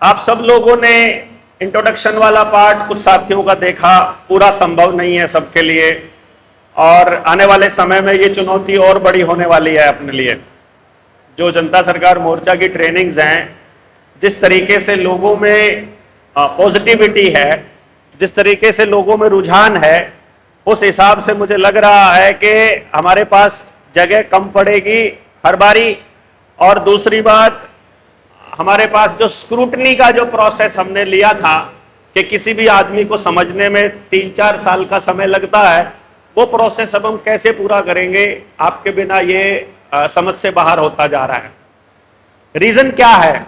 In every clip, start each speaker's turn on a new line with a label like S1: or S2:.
S1: आप सब लोगों ने इंट्रोडक्शन वाला पार्ट कुछ साथियों का देखा, पूरा संभव नहीं है सबके लिए, और आने वाले समय में ये चुनौती और बड़ी होने वाली है अपने लिए। जो जनता सरकार मोर्चा की ट्रेनिंग्स हैं, जिस तरीके से लोगों में पॉजिटिविटी है, जिस तरीके से लोगों में रुझान है, उस हिसाब से मुझे लग रहा है कि हमारे पास जगह कम पड़ेगी हर बारी। और दूसरी बात, हमारे पास जो स्क्रूटनी का जो प्रोसेस हमने लिया था कि किसी भी आदमी को समझने में 3-4 साल का समय लगता है, वो प्रोसेस अब हम कैसे पूरा करेंगे आपके बिना, ये समझ से बाहर होता जा रहा है। रीजन क्या है?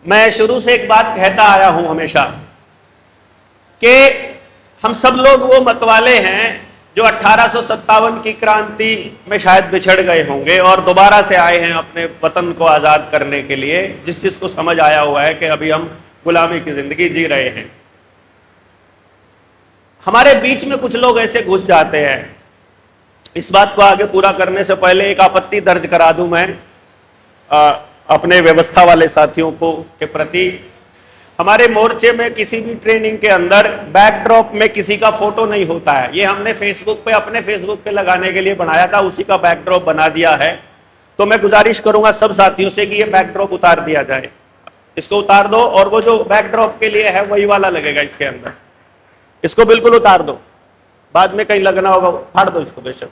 S1: मैं शुरू से एक बात कहता आया हूं हमेशा कि हम सब लोग वो मतवाले हैं जो 1857 की क्रांति में शायद बिछड़ गए होंगे और दोबारा से आए हैं अपने वतन को आजाद करने के लिए, जिस चीज को समझ आया हुआ है कि अभी हम गुलामी की जिंदगी जी रहे हैं। हमारे बीच में कुछ लोग ऐसे घुस जाते हैं। इस बात को आगे पूरा करने से पहले एक आपत्ति दर्ज करा दूं मैं अपने व्यवस्था वाले साथियों को के प्रति। हमारे मोर्चे में किसी भी ट्रेनिंग के अंदर बैकड्रॉप में किसी का फोटो नहीं होता है। ये हमने फेसबुक पे, अपने फेसबुक पे लगाने के लिए बनाया था, उसी का बैकड्रॉप बना दिया है। तो मैं गुजारिश करूंगा सब साथियों से कि ये बैकड्रॉप उतार दिया जाए। इसको उतार दो, और वो जो बैकड्रॉप के लिए है वही वाला लगेगा इसके अंदर। इसको बिल्कुल उतार दो, बाद में कहीं लगना होगा, फाड़ दो इसको बेशक।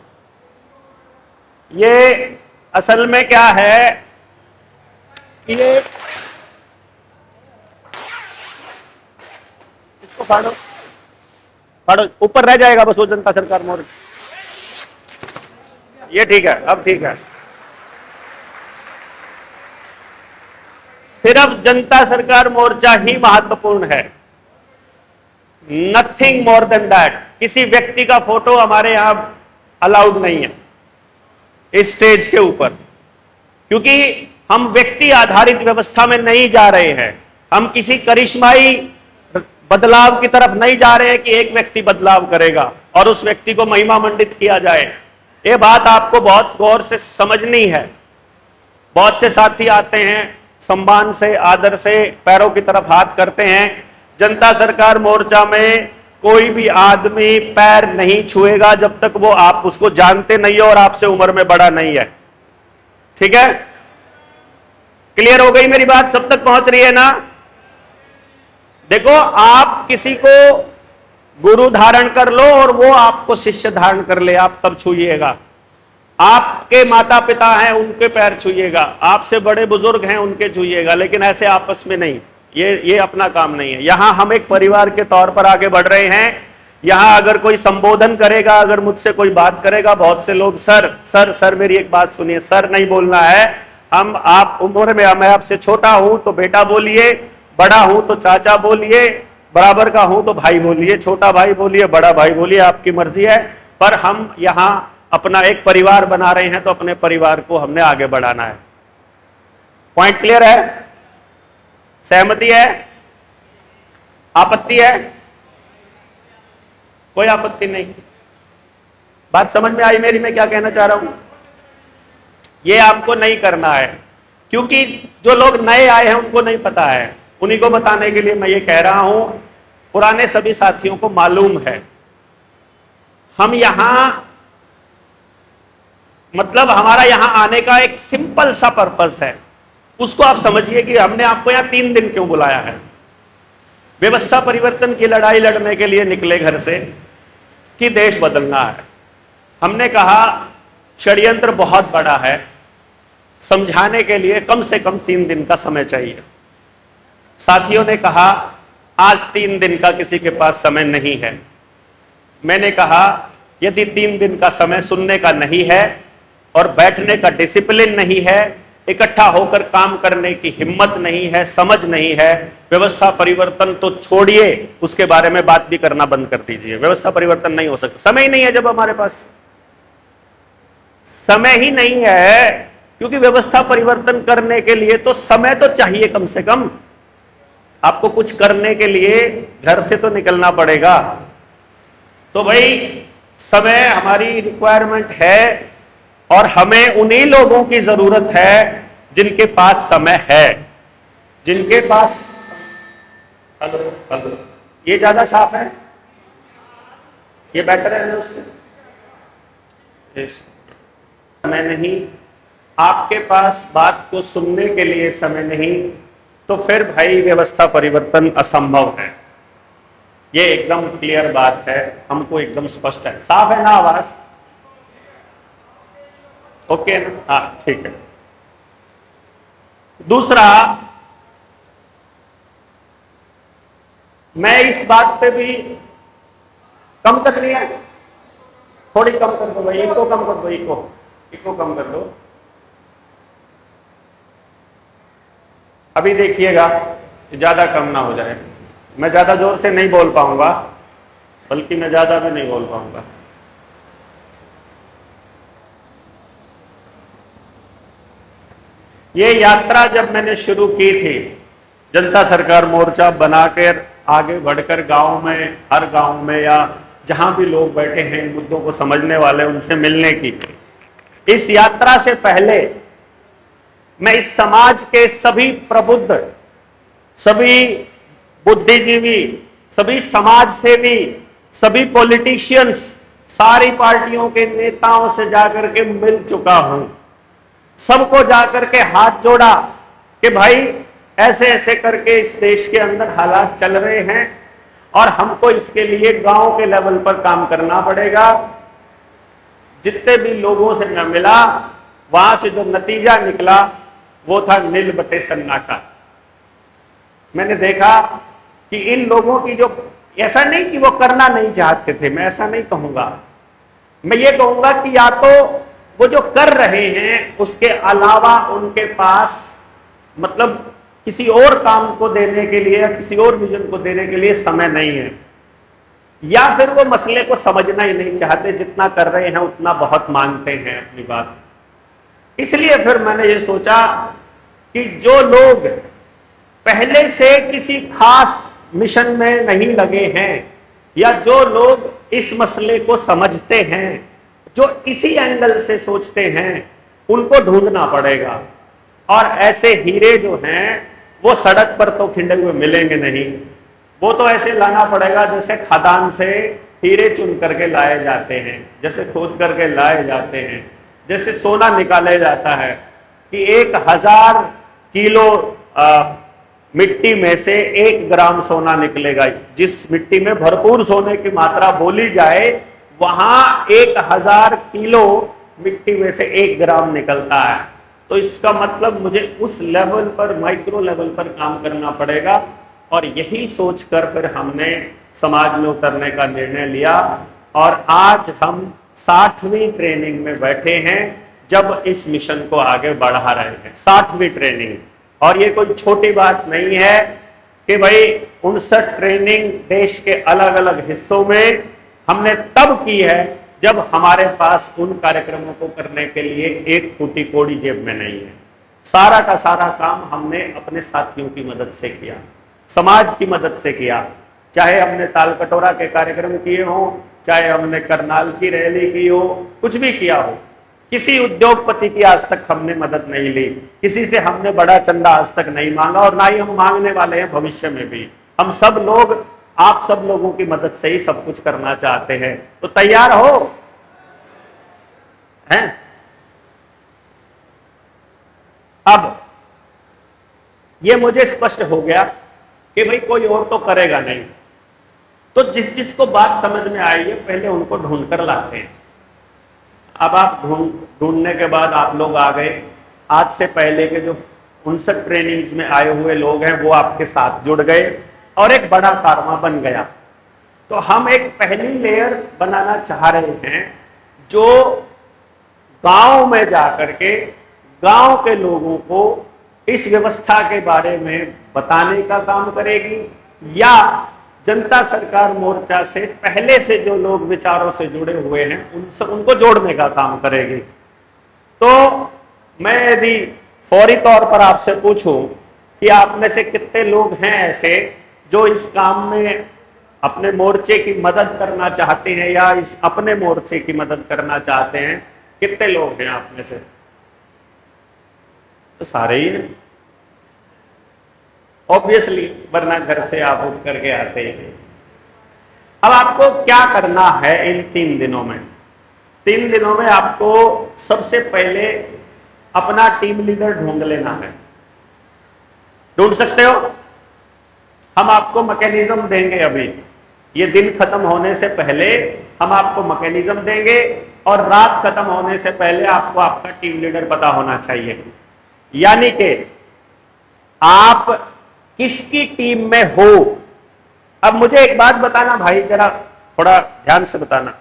S1: ये असल में क्या है, ये इसको फाड़ो, फाड़ो, ऊपर रह जाएगा बस वो जनता सरकार मोर्चा। ये ठीक है, अब ठीक है। सिर्फ जनता सरकार मोर्चा ही महत्वपूर्ण है, नथिंग मोर देन दैट। किसी व्यक्ति का फोटो हमारे यहां अलाउड नहीं है इस स्टेज के ऊपर, क्योंकि हम व्यक्ति आधारित व्यवस्था में नहीं जा रहे हैं। हम किसी करिश्माई बदलाव की तरफ नहीं जा रहे हैं कि एक व्यक्ति बदलाव करेगा और उस व्यक्ति को महिमा मंडित किया जाए। ये बात आपको बहुत गौर से समझनी है। बहुत से साथी आते हैं, सम्मान से, आदर से पैरों की तरफ हाथ करते हैं। जनता सरकार मोर्चा में कोई भी आदमी पैर नहीं छुएगा जब तक वो आप उसको जानते नहीं हो और आपसे उम्र में बड़ा नहीं है। ठीक है? क्लियर हो गई मेरी बात? सब तक पहुंच रही है ना? देखो, आप किसी को गुरु धारण कर लो और वो आपको शिष्य धारण कर ले, आप तब छूइएगा। आपके माता पिता हैं, उनके पैर छूइएगा। आपसे बड़े बुजुर्ग हैं, उनके छूइएगा, लेकिन ऐसे आपस में नहीं। ये अपना काम नहीं है। यहां हम एक परिवार के तौर पर आगे बढ़ रहे हैं। यहां अगर कोई संबोधन करेगा, अगर मुझसे कोई बात करेगा, बहुत से लोग सर सर सर, मेरी एक बात सुनिए, सर नहीं बोलना है। हम, आप उम्र में, मैं आपसे छोटा हूं तो बेटा बोलिए, बड़ा हूं तो चाचा बोलिए, बराबर का हूं तो भाई बोलिए, छोटा भाई बोलिए, बड़ा भाई बोलिए, आपकी मर्जी है। पर हम यहां अपना एक परिवार बना रहे हैं तो अपने परिवार को हमने आगे बढ़ाना है। पॉइंट क्लियर है? सहमति है? आपत्ति है? कोई आपत्ति नहीं? बात समझ में आई मेरी? मैं क्या कहना चाह रहा हूं? ये आपको नहीं करना है, क्योंकि जो लोग नए आए हैं उनको नहीं पता है। उन्हीं को बताने के लिए मैं ये कह रहा हूं। पुराने सभी साथियों को मालूम है। हम यहां, मतलब हमारा यहां आने का एक सिंपल सा पर्पस है, उसको आप समझिए कि हमने आपको यहां 3 दिन क्यों बुलाया है। व्यवस्था परिवर्तन की लड़ाई लड़ने के लिए निकले घर से कि देश बदलना है। हमने कहा षड्यंत्र बहुत बड़ा है, समझाने के लिए कम से कम 3 दिन का समय चाहिए। साथियों ने कहा आज 3 दिन का किसी के पास समय नहीं है। मैंने कहा यदि 3 दिन का समय सुनने का नहीं है और बैठने का डिसिप्लिन नहीं है, इकट्ठा होकर काम करने की हिम्मत नहीं है, समझ नहीं है, व्यवस्था परिवर्तन तो छोड़िए, उसके बारे में बात भी करना बंद कर दीजिए। व्यवस्था परिवर्तन नहीं हो सकता, समय ही नहीं है। जब हमारे पास समय ही नहीं है, क्योंकि व्यवस्था परिवर्तन करने के लिए तो समय तो चाहिए कम से कम। आपको कुछ करने के लिए घर से तो निकलना पड़ेगा। तो भाई समय हमारी रिक्वायरमेंट है और हमें उन्हीं लोगों की जरूरत है जिनके पास समय है, जिनके पास, हेलो हेलो, ये ज्यादा साफ है, ये बेटर है ना उससे, समय नहीं, आपके पास बात को सुनने के लिए समय नहीं, तो फिर भाई व्यवस्था परिवर्तन असंभव है। ये एकदम क्लियर बात है, हमको एकदम स्पष्ट है। साफ है ना आवाज? ओके ना? हाँ ठीक है। दूसरा, मैं इस बात पे भी कम कर लिया, थोड़ी कम कर दो भाई, इको कम कर दो, इको कम कर दो। अभी देखिएगा ज्यादा कम ना हो जाए, मैं ज्यादा जोर से नहीं बोल पाऊंगा, बल्कि मैं ज्यादा भी नहीं बोल पाऊंगा। ये यात्रा जब मैंने शुरू की थी, जनता सरकार मोर्चा बनाकर आगे बढ़कर गांव में, हर गांव में या जहां भी लोग बैठे हैं इन मुद्दों को समझने वाले, उनसे मिलने की, इस यात्रा से पहले मैं इस समाज के सभी प्रबुद्ध, सभी बुद्धिजीवी, सभी समाज सेवी, सभी पॉलिटिशियंस, सारी पार्टियों के नेताओं से जाकर के मिल चुका हूं, सबको जाकर के हाथ जोड़ा कि भाई ऐसे ऐसे करके इस देश के अंदर हालात चल रहे हैं और हमको इसके लिए गांव के लेवल पर काम करना पड़ेगा। जितने भी लोगों से मैं मिला, वहां से जो नतीजा निकला वो था नील बटे सन्नाटा। मैंने देखा कि इन लोगों की जो, ऐसा नहीं कि वो करना नहीं चाहते थे, मैं ऐसा नहीं कहूंगा, मैं ये कहूंगा कि या तो वो जो कर रहे हैं उसके अलावा उनके पास मतलब किसी और काम को देने के लिए या किसी और विजन को देने के लिए समय नहीं है, या फिर वो मसले को समझना ही नहीं चाहते, जितना कर रहे हैं उतना बहुत मानते हैं अपनी बात। इसलिए फिर मैंने ये सोचा कि जो लोग पहले से किसी खास मिशन में नहीं लगे हैं या जो लोग इस मसले को समझते हैं, जो इसी एंगल से सोचते हैं, उनको ढूंढना पड़ेगा। और ऐसे हीरे जो हैं वो सड़क पर तो खिंडे हुए मिलेंगे नहीं, वो तो ऐसे लाना पड़ेगा जैसे खदान से हीरे चुन करके लाए जाते हैं, जैसे खोद करके लाए जाते हैं, जैसे सोना निकाला जाता है कि 1000 किलो मिट्टी में से 1 ग्राम सोना निकलेगा। जिस मिट्टी में भरपूर सोने की मात्रा बोली जाए, वहां 1000 किलो मिट्टी में से 1 ग्राम निकलता है। तो इसका मतलब मुझे उस लेवल पर, माइक्रो लेवल पर काम करना पड़ेगा। और यही सोचकर फिर हमने समाज में उतरने का निर्णय लिया और आज हम 60वीं ट्रेनिंग में बैठे हैं, जब इस मिशन को आगे बढ़ा रहे हैं। 60वीं ट्रेनिंग, और ये कोई छोटी बात नहीं है कि भाई 59 ट्रेनिंग देश के अलग अलग हिस्सों में हमने तब की है जब हमारे पास उन कार्यक्रमों को करने के लिए एक फूटी कोड़ी जेब में नहीं है। सारा का सारा काम हमने अपने साथियों की मदद से किया, समाज की मदद से किया। चाहे हमने ताल कटोरा के कार्यक्रम किए हों, चाहे हमने करनाल की रैली की हो, कुछ भी किया हो, किसी उद्योगपति की आज तक हमने मदद नहीं ली, किसी से हमने बड़ा चंदा आज तक नहीं मांगा और ना ही हम मांगने वाले हैं भविष्य में भी। हम सब लोग, आप सब लोगों की मदद से ही सब कुछ करना चाहते हैं। तो तैयार हो? हैं? अब ये मुझे स्पष्ट हो गया कि भाई कोई और तो करेगा नहीं, तो जिस जिसको बात समझ में आई है पहले उनको ढूंढ कर लाते हैं। अब आप ढूंढने के बाद आप लोग आ गए। आज से पहले के जो 59 ट्रेनिंग्स में आए हुए लोग हैं वो आपके साथ जुड़ गए और एक बड़ा कारवा बन गया। तो हम एक पहली लेयर बनाना चाह रहे हैं जो गांव में जाकर के गांव के लोगों को इस व्यवस्था के बारे में बताने का काम करेगी, या जनता सरकार मोर्चा से पहले से जो लोग विचारों से जुड़े हुए हैं उनसे उनको जोड़ने का काम करेगी। तो मैं यदि फौरी तौर पर आपसे पूछूं कि आप में से कितने लोग हैं ऐसे जो इस काम में अपने मोर्चे की मदद करना चाहते हैं या इस अपने मोर्चे की मदद करना चाहते हैं, कितने लोग हैं आप में से? तो सारे ही हैं ऑब्वियसली, वरना घर से आप उठ करके आते हैं। अब आपको क्या करना है इन 3 दिनों में? 3 दिनों में आपको सबसे पहले अपना टीम लीडर ढूंढ लेना है। ढूंढ सकते हो? हम आपको मैकेनिज्म देंगे। अभी ये दिन खत्म होने से पहले हम आपको मैकेनिज्म देंगे और रात खत्म होने से पहले आपको आपका टीम लीडर पता होना चाहिए। यानी कि आप किसकी टीम में हो। अब मुझे एक बात बताना भाई, जरा थोड़ा ध्यान से बताना।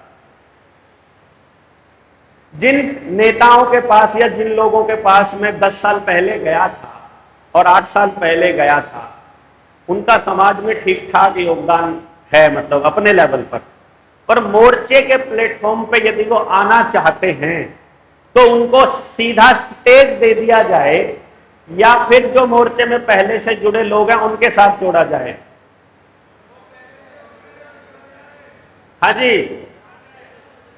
S1: जिन नेताओं के पास या जिन लोगों के पास मैं 10 साल पहले गया था और 8 साल पहले गया था, उनका समाज में ठीक ठाक योगदान है, मतलब अपने लेवल पर मोर्चे के प्लेटफॉर्म पे यदि वो आना चाहते हैं तो उनको सीधा स्टेज दे दिया जाए या फिर जो मोर्चे में पहले से जुड़े लोग हैं उनके साथ जोड़ा जाए। हाँ जी,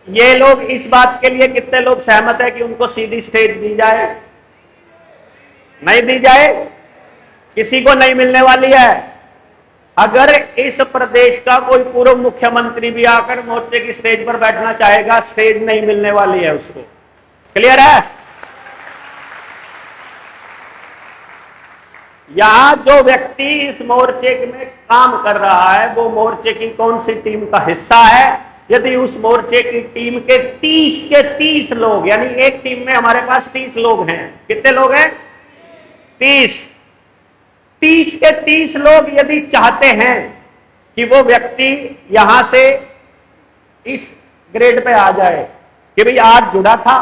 S1: ये लोग इस बात के लिए कितने लोग सहमत है कि उनको सीधी स्टेज दी जाए? नहीं दी जाए? किसी को नहीं मिलने वाली है। अगर इस प्रदेश का कोई पूर्व मुख्यमंत्री भी आकर मोर्चे की स्टेज पर बैठना चाहेगा, स्टेज नहीं मिलने वाली है उसको। क्लियर है? यहां जो व्यक्ति इस मोर्चे में काम कर रहा है वो मोर्चे की कौन सी टीम का हिस्सा है। यदि उस मोर्चे की टीम के 30 लोग, यानी एक टीम में हमारे पास 30 लोग हैं। कितने लोग हैं? 30 के 30 लोग यदि चाहते हैं कि वो व्यक्ति यहां से इस ग्रेड पे आ जाए कि भाई आज जुड़ा था,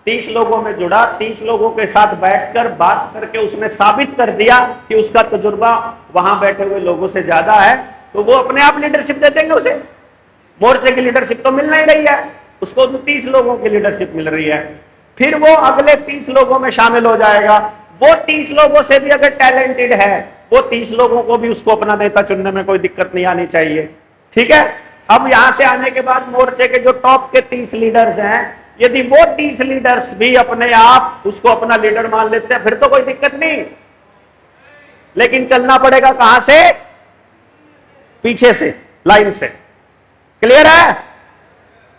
S1: 30 लोगों में जुड़ा, 30 लोगों के साथ बैठकर बात करके उसने साबित कर दिया कि उसका तजुर्बा वहां बैठे हुए लोगों से ज्यादा है, तो वो अपने आप लीडरशिप दे देंगे उसे। मोर्चे की लीडरशिप तो मिल नहीं रही है उसको, तो 30 लोगों की लीडरशिप मिल रही है। फिर वो अगले 30 लोगों में शामिल हो जाएगा। वो 30 लोगों से भी अगर टैलेंटेड है, वो 30 लोगों को भी उसको अपना नेता चुनने में कोई दिक्कत नहीं आनी चाहिए। ठीक है? अब यहां से आने के बाद मोर्चे के जो टॉप के 30 लीडर्स हैं, यदि वो 30 लीडर्स भी अपने आप उसको अपना लीडर मान लेते हैं, फिर तो कोई दिक्कत नहीं। लेकिन चलना पड़ेगा कहां से? पीछे से, लाइन से। क्लियर है?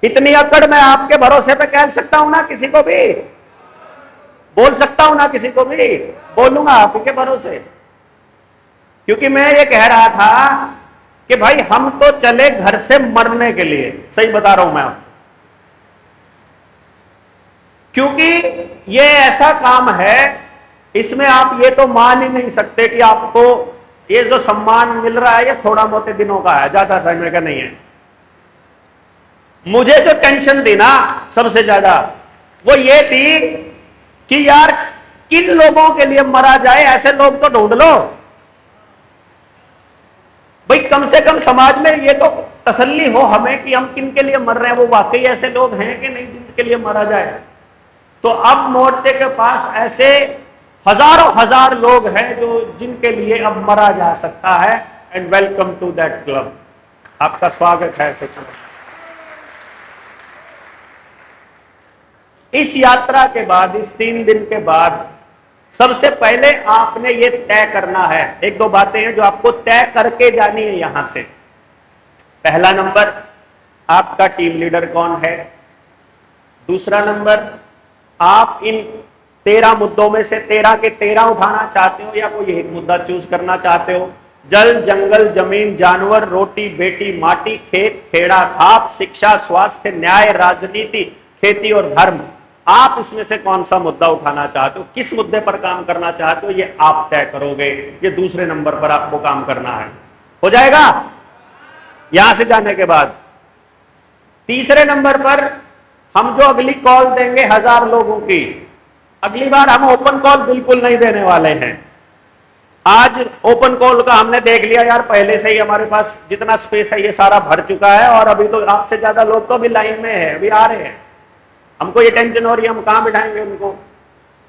S1: इतनी अकड़ मैं आपके भरोसे पे कह सकता हूं ना, किसी को भी बोल सकता हूं ना, किसी को भी बोलूंगा आपके भरोसे। क्योंकि मैं ये कह रहा था कि भाई हम तो चले घर से मरने के लिए, सही बता रहा हूं मैं आपको। क्योंकि ये ऐसा काम है, इसमें आप ये तो मान ही नहीं सकते कि आपको ये जो सम्मान मिल रहा है ये थोड़ा मोटे दिनों का है, ज्यादा समय का नहीं है। मुझे जो टेंशन थी ना सबसे ज्यादा, वो ये थी कि यार किन लोगों के लिए मरा जाए, ऐसे लोग तो ढूंढ लो भाई, कम से कम समाज में ये तो तसल्ली हो हमें कि हम किन के लिए मर रहे हैं, वो वाकई ऐसे लोग हैं कि नहीं जिनके लिए मरा जाए। तो अब मोर्चे के पास ऐसे हजारों हजार लोग हैं जो जिनके लिए अब मरा जा सकता है। And welcome to that club. आपका स्वागत है ऐसे क्लब। इस यात्रा के बाद, इस 3 दिन के बाद, सबसे पहले आपने ये तय करना है, 1-2 बातें हैं जो आपको तय करके जानी है यहां से। पहला नंबर, आपका टीम लीडर कौन है। दूसरा नंबर, आप इन 13 मुद्दों में से 13 के 13 उठाना चाहते हो या कोई एक मुद्दा चूज करना चाहते हो। जल, जंगल, जमीन, जानवर, रोटी, बेटी, माटी, खेत, खेड़ा, खाप, शिक्षा, स्वास्थ्य, न्याय, राजनीति, खेती और धर्म। आप इसमें से कौन सा मुद्दा उठाना चाहते हो, किस मुद्दे पर काम करना चाहते हो, ये आप तय करोगे। ये दूसरे नंबर पर आपको काम करना है। हो जाएगा यहां से जाने के बाद। तीसरे नंबर पर हम जो अगली कॉल देंगे 1000 लोगों की, अगली बार हम ओपन कॉल बिल्कुल नहीं देने वाले हैं। आज ओपन कॉल का हमने देख लिया यार, पहले से ही हमारे पास जितना स्पेस है ये सारा भर चुका है और अभी तो आपसे ज्यादा लोग तो अभी लाइन में है, अभी आ रहे हैं। हमको ये टेंशन हो रही है हम कहां बिठाएंगे उनको।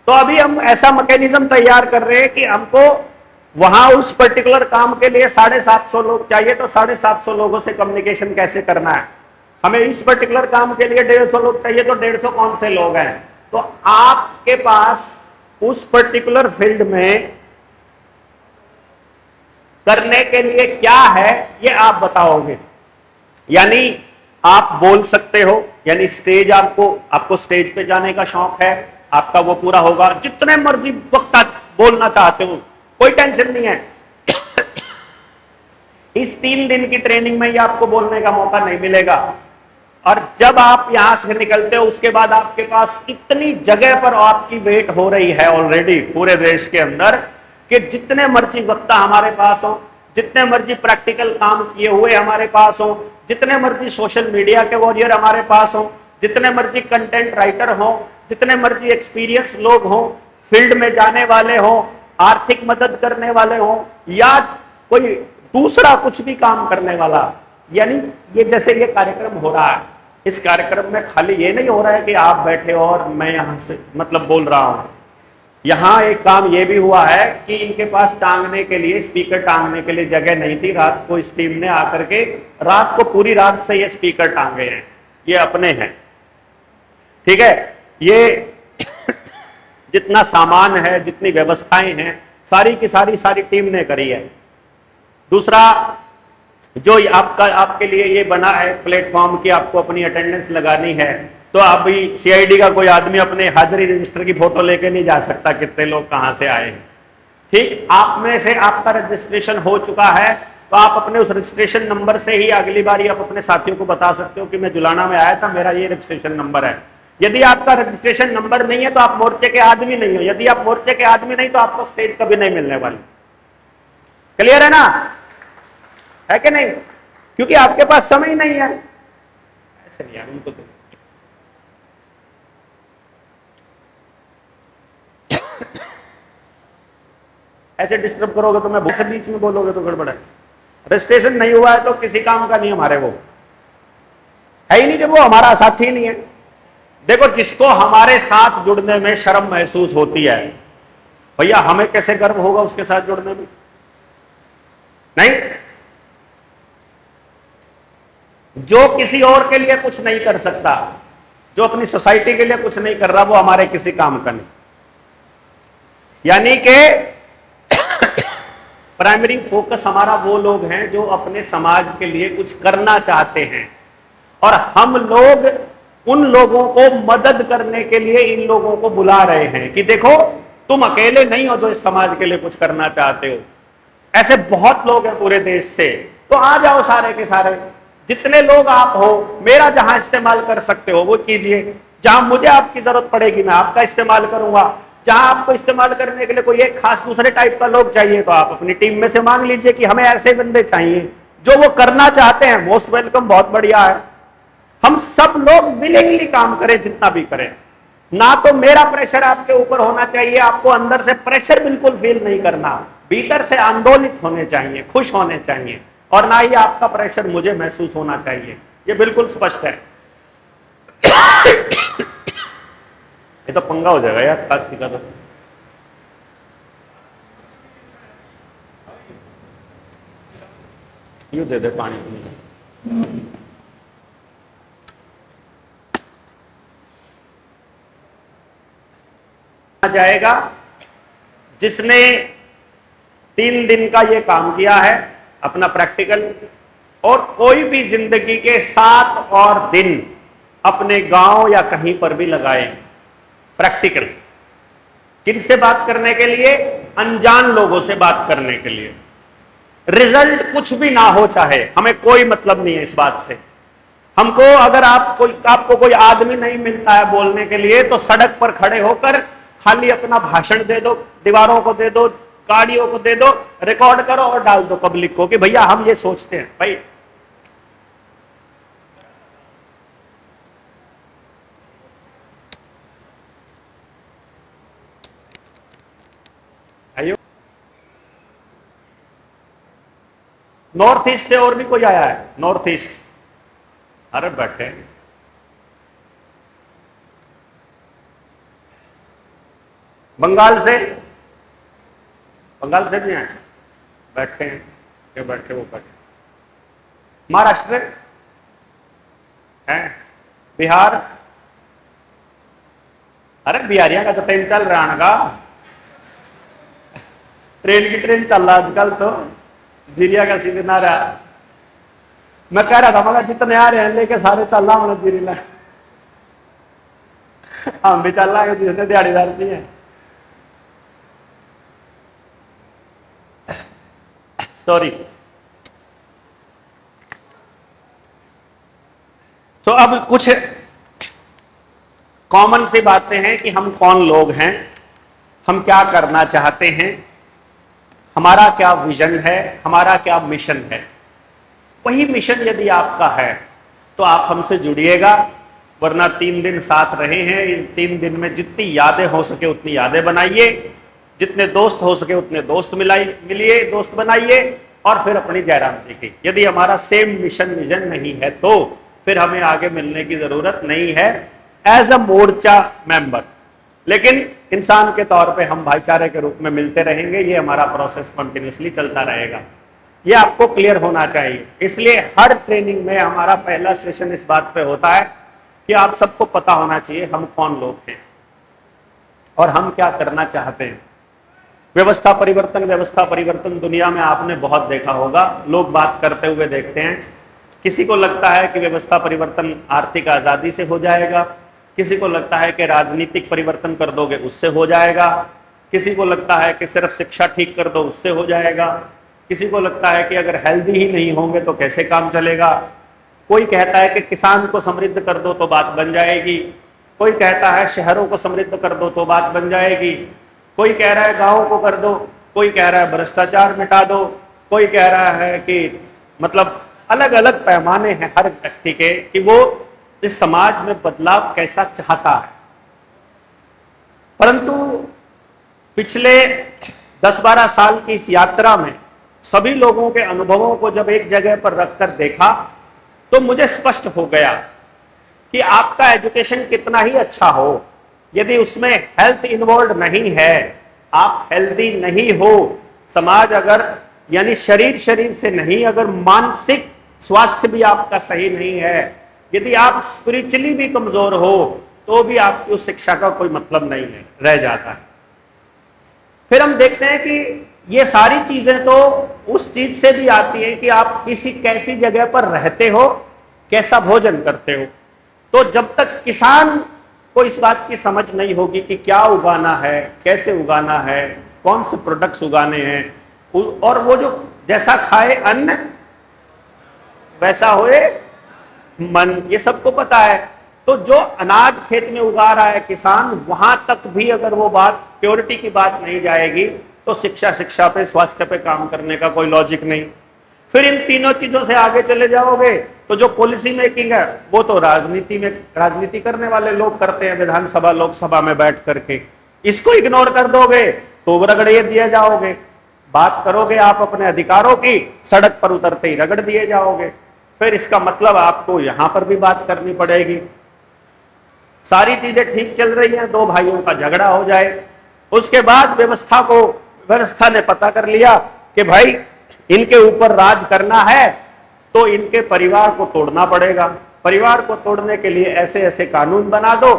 S1: तो अभी हम ऐसा मैकेनिज्म तैयार कर रहे हैं कि हमको वहां उस पर्टिकुलर काम के लिए 750 लोग चाहिए, तो 750 लोगों से कम्युनिकेशन कैसे करना है। हमें इस पर्टिकुलर काम के लिए 150 लोग चाहिए, तो 150 कौन से लोग हैं। तो आपके पास उस पर्टिकुलर फील्ड में करने के लिए क्या है ये आप बताओगे। यानी आप बोल सकते हो, यानी स्टेज आपको स्टेज पे जाने का शौक है, आपका वो पूरा होगा। जितने मर्जी वक्त बोलना चाहते हो, कोई टेंशन नहीं है। इस 3 दिन की ट्रेनिंग में ही आपको बोलने का मौका नहीं मिलेगा। और जब आप यहां से निकलते हो उसके बाद आपके पास इतनी जगह पर आपकी वेट हो रही है ऑलरेडी पूरे देश के अंदर कि जितने मर्जी वक्ता हमारे पास हो, जितने मर्जी प्रैक्टिकल काम किए हुए हमारे पास हो, जितने मर्जी सोशल मीडिया के वॉरियर हमारे पास हो, जितने मर्जी कंटेंट राइटर हो, जितने मर्जी एक्सपीरियंस लोग हो, फील्ड में जाने वाले हो, आर्थिक मदद करने वाले हो, या कोई दूसरा कुछ भी काम करने वाला। यानी ये जैसे ये कार्यक्रम हो रहा है, इस कार्यक्रम में खाली ये नहीं हो रहा है कि आप बैठे हो और मैं यहां से मतलब बोल रहा हूं। यहां एक काम ये भी हुआ है कि इनके पास टांगने के लिए, स्पीकर टांगने के लिए जगह नहीं थी। रात को इस टीम ने आकर के रात को पूरी रात से ये स्पीकर टांगे हैं, ये अपने हैं, ठीक है। ये जितना सामान है, जितनी व्यवस्थाएं हैं, सारी की सारी टीम ने करी है। दूसरा जो आपके लिए ये बना है प्लेटफॉर्म की, आपको अपनी अटेंडेंस लगानी है, तो अभी सीआईडी का कोई आदमी अपने हाजिरी रजिस्टर की फोटो लेके नहीं जा सकता कितने लोग कहां से आए हैं, ठीक। आप में से आपका रजिस्ट्रेशन हो चुका है तो आप अपने उस रजिस्ट्रेशन नंबर से ही अगली बार आप अपने साथियों को बता सकते हो कि मैं जुलाना में आया था, मेरा ये रजिस्ट्रेशन नंबर है। यदि आपका रजिस्ट्रेशन नंबर नहीं है तो आप मोर्चे के आदमी नहीं हो। यदि आप मोर्चे के आदमी नहीं तो आपको स्टेज कभी नहीं मिलने वाली। क्लियर है ना, है कि नहीं? क्योंकि आपके पास समय नहीं है। ऐसे नहीं यार, उनको तो ऐसे डिस्टर्ब करोगे तो मैं बहुत बीच में बोलोगे तो गड़बड़ है। रजिस्ट्रेशन नहीं हुआ है तो किसी काम का नहीं हमारे, वो है ही नहीं कि वो हमारा साथी नहीं है। देखो, जिसको हमारे साथ जुड़ने में शर्म महसूस होती है, भैया हमें कैसे गर्व होगा उसके साथ जुड़ने में? नहीं। जो किसी और के लिए कुछ नहीं कर सकता, जो अपनी सोसाइटी के लिए कुछ नहीं कर रहा, वो हमारे किसी काम का नहीं। यानी कि प्राइमरी फोकस हमारा वो लोग हैं जो अपने समाज के लिए कुछ करना चाहते हैं, और हम लोग उन लोगों को मदद करने के लिए इन लोगों को बुला रहे हैं कि देखो तुम अकेले नहीं हो जो इस समाज के लिए कुछ करना चाहते हो। ऐसे बहुत लोग हैं पूरे देश से, तो आ जाओ सारे के सारे, जितने लोग आप हो। मेरा जहां इस्तेमाल कर सकते हो वो कीजिए, जहां मुझे आपकी जरूरत पड़ेगी मैं आपका इस्तेमाल करूंगा। जहां आपको इस्तेमाल करने के लिए कोई एक खास दूसरे टाइप का लोग चाहिए तो आप अपनी टीम में से मांग लीजिए कि हमें ऐसे बंदे चाहिए जो वो करना चाहते हैं। मोस्ट वेलकम, बहुत बढ़िया है। हम सब लोग विलिंगली काम करें, जितना भी करें। ना तो मेरा प्रेशर आपके ऊपर होना चाहिए, आपको अंदर से प्रेशर बिल्कुल फील नहीं करना, भीतर से आंदोलित होने चाहिए, खुश होने चाहिए, और ना ही आपका प्रेशर मुझे महसूस होना चाहिए। ये बिल्कुल स्पष्ट है। ये तो पंगा हो जाएगा यार, खास का तो। यूं दे दे पानी पीने जाएगा। जिसने 3 दिन का ये काम किया है अपना प्रैक्टिकल, और कोई भी जिंदगी के 7 और दिन अपने गांव या कहीं पर भी लगाए प्रैक्टिकल। किनसे बात करने के लिए? अनजान लोगों से बात करने के लिए। रिजल्ट कुछ भी ना हो चाहे, हमें कोई मतलब नहीं है इस बात से। हमको अगर आपको कोई आदमी नहीं मिलता है बोलने के लिए, तो सड़क पर खड़े होकर खाली अपना भाषण दे दो, दीवारों को दे दो, गाड़ियों को दे दो, रिकॉर्ड करो और डाल दो पब्लिक को कि भैया हम ये सोचते हैं। भाई आइयो, नॉर्थ ईस्ट से और भी कोई आया है? नॉर्थ ईस्ट, अरे बैठे। बंगाल से भी हैं, बैठे हैं, ये बैठे वो बैठे। महाराष्ट्र है, बिहार, अरे बिहारिया का तो टाइम चल रहा है ना। ट्रेन की ट्रेन चल रहा आजकल तो जीरिया का सीजन आ रहा। मैं कह रहा था मगर जितने आ रहे हैं लेके सारे चल रहा मतलब जीरी ला, हम भी चल रहा है जिसने दिहाड़ीदार की है। सॉरी। तो अब कुछ कॉमन सी बातें हैं कि हम कौन लोग हैं, हम क्या करना चाहते हैं, हमारा क्या विजन है, हमारा क्या मिशन है। वही मिशन यदि आपका है तो आप हमसे जुड़िएगा, वरना 3 दिन साथ रहे हैं, इन 3 दिन में जितनी यादें हो सके उतनी यादें बनाइए, जितने दोस्त हो सके उतने दोस्त मिलिए, दोस्त बनाइए, और फिर अपनी जयराम जी की। यदि हमारा सेम मिशन विजन नहीं है तो फिर हमें आगे मिलने की जरूरत नहीं है एज अ मोर्चा मेंबर, लेकिन इंसान के तौर पे हम भाईचारे के रूप में मिलते रहेंगे। ये हमारा प्रोसेस कंटिन्यूसली चलता रहेगा, ये आपको क्लियर होना चाहिए। इसलिए हर ट्रेनिंग में हमारा पहला सेशन इस बात पे होता है कि आप सबको पता होना चाहिए हम कौन लोग हैं और हम क्या करना चाहते हैं। व्यवस्था परिवर्तन दुनिया में आपने बहुत देखा होगा, लोग बात करते हुए देखते हैं। किसी को लगता है कि व्यवस्था परिवर्तन आर्थिक आजादी से हो जाएगा, किसी को लगता है कि राजनीतिक परिवर्तन कर दोगे उससे हो जाएगा, किसी को लगता है कि सिर्फ शिक्षा ठीक कर दो उससे हो जाएगा, किसी को लगता है कि अगर हेल्दी ही नहीं होंगे तो कैसे काम चलेगा। कोई कहता है कि किसान को समृद्ध कर दो तो बात बन जाएगी, कोई कहता है शहरों को समृद्ध कर दो तो बात बन जाएगी, कोई कह रहा है गाँव को कर दो, कोई कह रहा है भ्रष्टाचार मिटा दो, कोई कह रहा है कि मतलब अलग अलग पैमाने हैं हर व्यक्ति के कि वो इस समाज में बदलाव कैसा चाहता है। परंतु पिछले 10-12 साल की इस यात्रा में सभी लोगों के अनुभवों को जब एक जगह पर रखकर देखा तो मुझे स्पष्ट हो गया कि आपका एजुकेशन कितना ही अच्छा हो, यदि उसमें हेल्थ इन्वॉल्व नहीं है, आप हेल्दी नहीं हो, समाज अगर यानी शरीर से नहीं, अगर मानसिक स्वास्थ्य भी आपका सही नहीं है, यदि आप स्पिरिचुअली भी कमजोर हो तो भी आपकी उस शिक्षा का कोई मतलब नहीं है, रह जाता है। फिर हम देखते हैं कि ये सारी चीजें तो उस चीज से भी आती हैं कि आप कैसी जगह पर रहते हो, कैसा भोजन करते हो। तो जब तक किसान को इस बात की समझ नहीं होगी कि क्या उगाना है, कैसे उगाना है, कौन से प्रोडक्ट्स उगाने हैं, और वो जो जैसा खाए अन्न वैसा होए मन, ये सबको पता है। तो जो अनाज खेत में उगा रहा है किसान, वहां तक भी अगर वो बात प्योरिटी की बात नहीं जाएगी तो शिक्षा पे स्वास्थ्य पे काम करने का कोई लॉजिक नहीं। फिर इन तीनों चीजों से आगे चले जाओगे तो जो पॉलिसी मेकिंग है वो तो राजनीति करने वाले लोग करते हैं विधानसभा लोकसभा में बैठ करके, इसको इग्नोर कर दोगे तो रगड़े दिए जाओगे। बात करोगे आप अपने अधिकारों की, सड़क पर उतरते ही रगड़ दिए जाओगे। फिर इसका मतलब आपको यहां पर भी बात करनी पड़ेगी। सारी चीजें ठीक चल रही हैं, 2 भाइयों का झगड़ा हो जाए, उसके बाद व्यवस्था ने पता कर लिया कि भाई इनके ऊपर राज करना है तो इनके परिवार को तोड़ना पड़ेगा। परिवार को तोड़ने के लिए ऐसे ऐसे कानून बना दो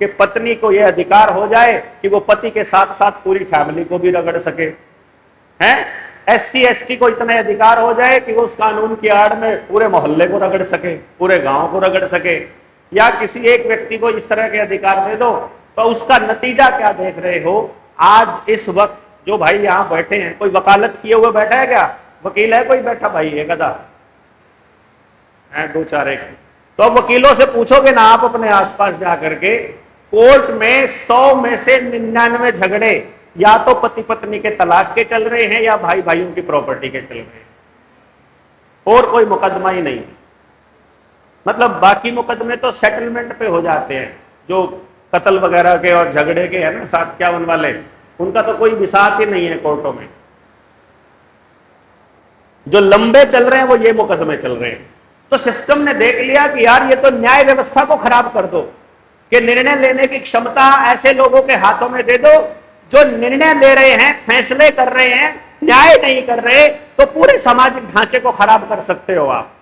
S1: कि पत्नी को यह अधिकार हो जाए कि वो पति के साथ साथ पूरी फैमिली को भी रगड़ सके, हैं। SC ST को इतने अधिकार हो जाए कि वो उस कानून की आड़ में पूरे मोहल्ले को रगड़ सके, पूरे गांव को रगड़ सके, या किसी एक व्यक्ति को इस तरह के अधिकार दे दो। तो उसका नतीजा क्या देख रहे हो आज इस वक्त? जो भाई यहाँ बैठे हैं, कोई वकालत किए हुए बैठा है क्या? वकील है कोई बैठा भाई? एक आधा है, 2-4 एक। तो अब वकीलों से पूछोगे ना आप अपने आसपास जाकर के, कोर्ट में 100 में से 99 झगड़े या तो पति पत्नी के तलाक के चल रहे हैं या भाई भाइयों की प्रॉपर्टी के चल रहे हैं, और कोई मुकदमा ही नहीं। मतलब बाकी मुकदमे तो सेटलमेंट पे हो जाते हैं, जो कत्ल वगैरह के और झगड़े के है ना 751 वाले, उनका तो कोई विसात ही नहीं है कोर्टों में। जो लंबे चल रहे हैं वो ये मुकदमे चल रहे हैं। तो सिस्टम ने देख लिया कि यार ये तो न्याय व्यवस्था को खराब कर दो, कि निर्णय लेने की क्षमता ऐसे लोगों के हाथों में दे दो जो निर्णय ले रहे हैं, फैसले कर रहे हैं, न्याय नहीं कर रहे, तो पूरे सामाजिक ढांचे को खराब कर सकते हो आप।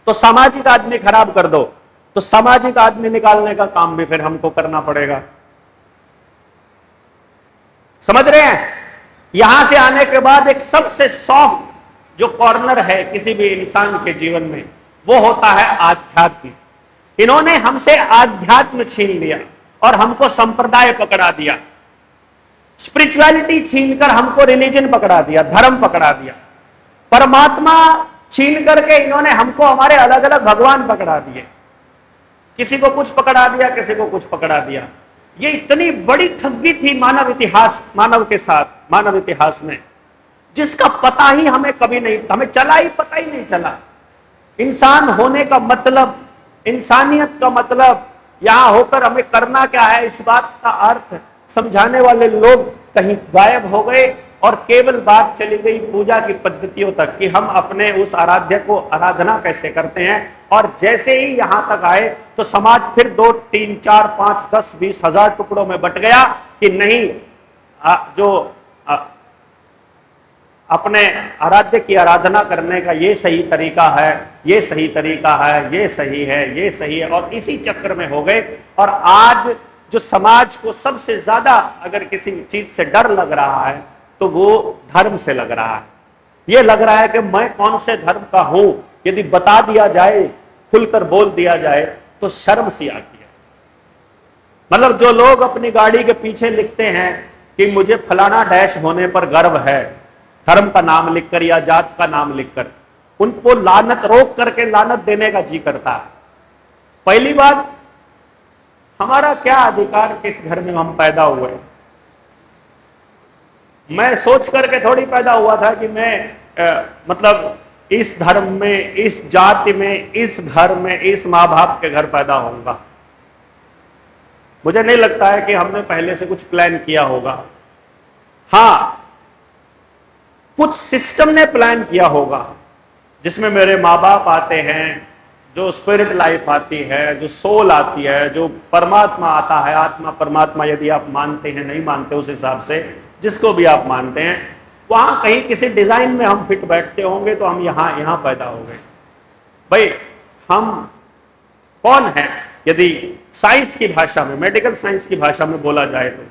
S1: तो सामाजिक आदमी खराब कर दो, तो सामाजिक आदमी निकालने का काम भी फिर हमको करना पड़ेगा। समझ रहे हैं? यहां से आने के बाद एक सबसे सॉफ्ट जो कॉर्नर है किसी भी इंसान के जीवन में, वो होता है आध्यात्म। इन्होंने हमसे आध्यात्म छीन लिया और हमको संप्रदाय पकड़ा दिया, स्पिरिचुअलिटी छीनकर हमको रिलीजन पकड़ा दिया, धर्म पकड़ा दिया, परमात्मा छीन करके इन्होंने हमको हमारे अलग अलग भगवान पकड़ा दिए। किसी को कुछ पकड़ा दिया, किसी को कुछ पकड़ा दिया। ये इतनी बड़ी ठगी थी मानव के साथ, मानव इतिहास में, जिसका पता ही हमें कभी नहीं, हमें चला ही पता ही नहीं चला। इंसान होने का मतलब, इंसानियत का मतलब, यहां होकर हमें करना क्या है, इस बात का अर्थ समझाने वाले लोग कहीं गायब हो गए और केवल बात चली गई पूजा की पद्धतियों तक कि हम अपने उस आराध्य को आराधना कैसे करते हैं। और जैसे ही यहां तक आए तो समाज फिर 2, 3, 4, 5, 10, 20 हजार टुकड़ों में बट गया कि नहीं, अपने आराध्य की आराधना करने का ये सही तरीका है, ये सही तरीका है, ये सही है, ये सही है, और इसी चक्कर में हो गए। और आज जो समाज को सबसे ज्यादा अगर किसी चीज से डर लग रहा है तो वो धर्म से लग रहा है। ये लग रहा है कि मैं कौन से धर्म का हूं, यदि बता दिया जाए, खुलकर बोल दिया जाए तो शर्म सी आती है। मतलब जो लोग अपनी गाड़ी के पीछे लिखते हैं कि मुझे फलाना डैश होने पर गर्व है, धर्म का नाम लिखकर या जात का नाम लिखकर, उनको लानत, रोक करके लानत देने का जी करता है। पहली बात, हमारा क्या अधिकार किस घर में हम पैदा हुए? मैं सोच करके थोड़ी पैदा हुआ था कि मैं मतलब इस धर्म में, इस जाति में, इस घर में, इस माँ बाप के घर पैदा होऊंगा। मुझे नहीं लगता है कि हमने पहले से कुछ प्लान किया होगा। हाँ, कुछ सिस्टम ने प्लान किया होगा जिसमें मेरे माँ बाप आते हैं, जो स्पिरिट लाइफ आती है, जो सोल आती है, जो परमात्मा आता है, आत्मा परमात्मा यदि आप मानते हैं, नहीं मानते उस हिसाब से, जिसको भी आप मानते हैं, वहां कहीं किसी डिजाइन में हम फिट बैठते होंगे तो हम यहां पैदा हो गए। भाई हम कौन है? यदि साइंस की भाषा में, मेडिकल साइंस की भाषा में बोला जाए तो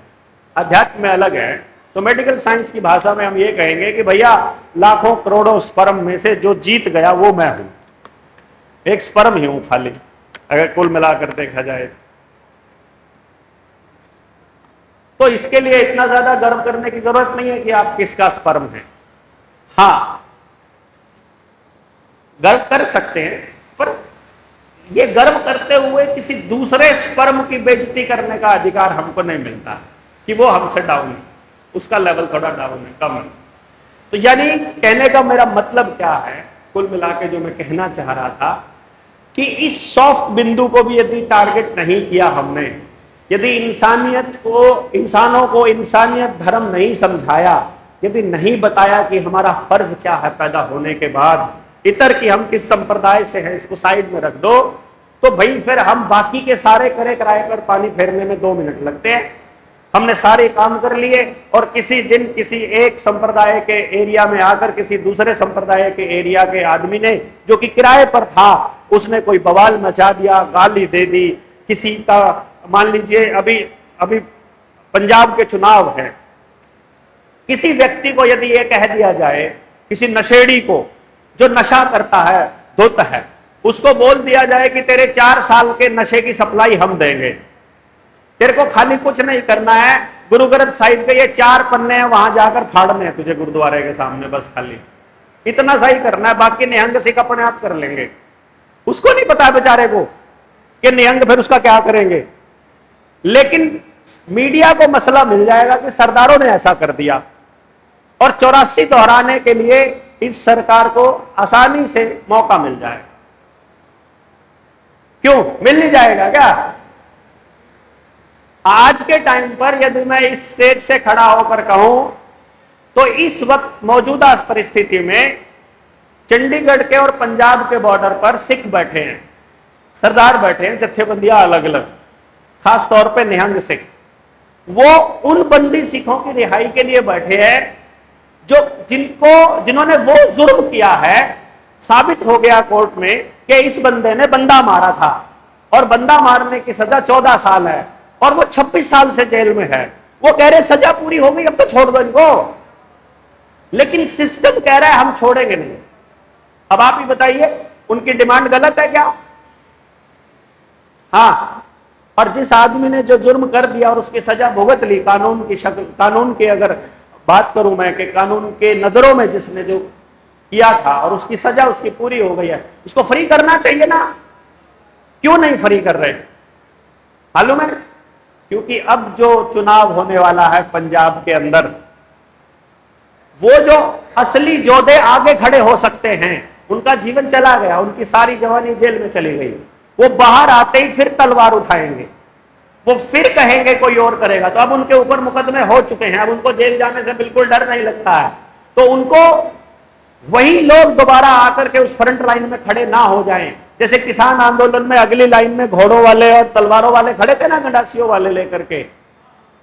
S1: अध्यात्म में अलग है, तो मेडिकल साइंस की भाषा में हम ये कहेंगे कि भैया लाखों करोड़ों स्पर्म में से जो जीत गया वो मैं हूं, एक स्पर्म ही हूं खाली, अगर कुल मिलाकर देखा जाए। तो इसके लिए इतना ज्यादा गर्व करने की जरूरत नहीं है कि आप किसका स्पर्म है। हाँ, गर्व कर सकते हैं, पर ये गर्व करते हुए किसी दूसरे स्पर्म की बेइज्जती करने का अधिकार हमको नहीं मिलता कि वो हमसे डाउन है, उसका लेवल थोड़ा डाउन है, कम है। तो यानी कहने का मेरा मतलब क्या है, कुल मिला के जो मैं कहना चाह रहा था कि इस सॉफ्ट बिंदु को भी यदि टारगेट नहीं किया हमने, यदि इंसानों को इंसानियत धर्म नहीं समझाया, यदि नहीं बताया कि हमारा फर्ज क्या है पैदा होने के बाद, इतर की हम किस संप्रदाय से हैं इसको साइड में रख दो, तो भाई फिर हम बाकी के सारे करे कराए कर पानी फेरने में 2 मिनट लगते हैं। हमने सारे काम कर लिए और किसी दिन किसी एक संप्रदाय के एरिया में आकर किसी दूसरे संप्रदाय के एरिया के आदमी ने, जो कि किराए पर था, उसने कोई बवाल मचा दिया, गाली दे दी किसी का। मान लीजिए अभी पंजाब के चुनाव है, किसी व्यक्ति को यदि ये कह दिया जाए, किसी नशेड़ी को जो नशा करता है, धुत है, उसको बोल दिया जाए कि तेरे 4 साल के नशे की सप्लाई हम देंगे, तेरे को खाली कुछ नहीं करना है, गुरु ग्रंथ साहिब के ये 4 पन्ने हैं, वहां जाकर फाड़ने हैं तुझे गुरुद्वारे के सामने, बस खाली इतना सही करना है, बाकी निहंग सिख अपने आप कर लेंगे। उसको नहीं पता बेचारे को कि निहंग फिर उसका क्या करेंगे, लेकिन मीडिया को मसला मिल जाएगा कि सरदारों ने ऐसा कर दिया, और 84 दोहराने के लिए इस सरकार को आसानी से मौका मिल जाएगा। क्यों मिल नहीं जाएगा क्या? आज के टाइम पर यदि मैं इस स्टेज से खड़ा होकर कहूं तो इस वक्त मौजूदा परिस्थिति में चंडीगढ़ के और पंजाब के बॉर्डर पर सिख बैठे हैं, सरदार बैठे हैं, जत्थेबंदियां अलग अलग, खास तौर पे निहंग सिख। वो उन बंदी सिखों की रिहाई के लिए बैठे हैं जो जिन्होंने वो जुर्म किया है, साबित हो गया कोर्ट में कि इस बंदे ने बंदा मारा था और बंदा मारने की सजा 14 साल है और वो 26 साल से जेल में है। वो कह रहे सजा पूरी हो गई, अब तो छोड़ दो इनको, लेकिन सिस्टम कह रहा है हम छोड़ेंगे नहीं। अब आप ही बताइए, उनकी डिमांड गलत है क्या? हाँ। और जिस आदमी ने जो जुर्म कर दिया और उसकी सजा भुगत ली, कानून की शक्ल, कानून की अगर बात करूं मैं कि कानून के नजरों में जिसने जो किया था और उसकी सजा उसकी पूरी हो गई है, उसको फ्री करना चाहिए ना। क्यों नहीं फ्री कर रहे मालूम है? क्योंकि अब जो चुनाव होने वाला है पंजाब के अंदर, वो जो असली योद्धे आगे खड़े हो सकते हैं, उनका जीवन चला गया, उनकी सारी जवानी जेल में चली गई। वो बाहर आते ही फिर तलवार उठाएंगे, वो फिर कहेंगे कोई और करेगा। तो अब उनके ऊपर मुकदमे हो चुके हैं, अब उनको जेल जाने से बिल्कुल डर नहीं लगता है। तो उनको वही लोग दोबारा आकर के उस फ्रंट लाइन में खड़े ना हो जाएं। जैसे किसान आंदोलन में अगली लाइन में घोड़ों वाले और तलवारों वाले खड़े थे ना, गंडासियों वाले लेकर के,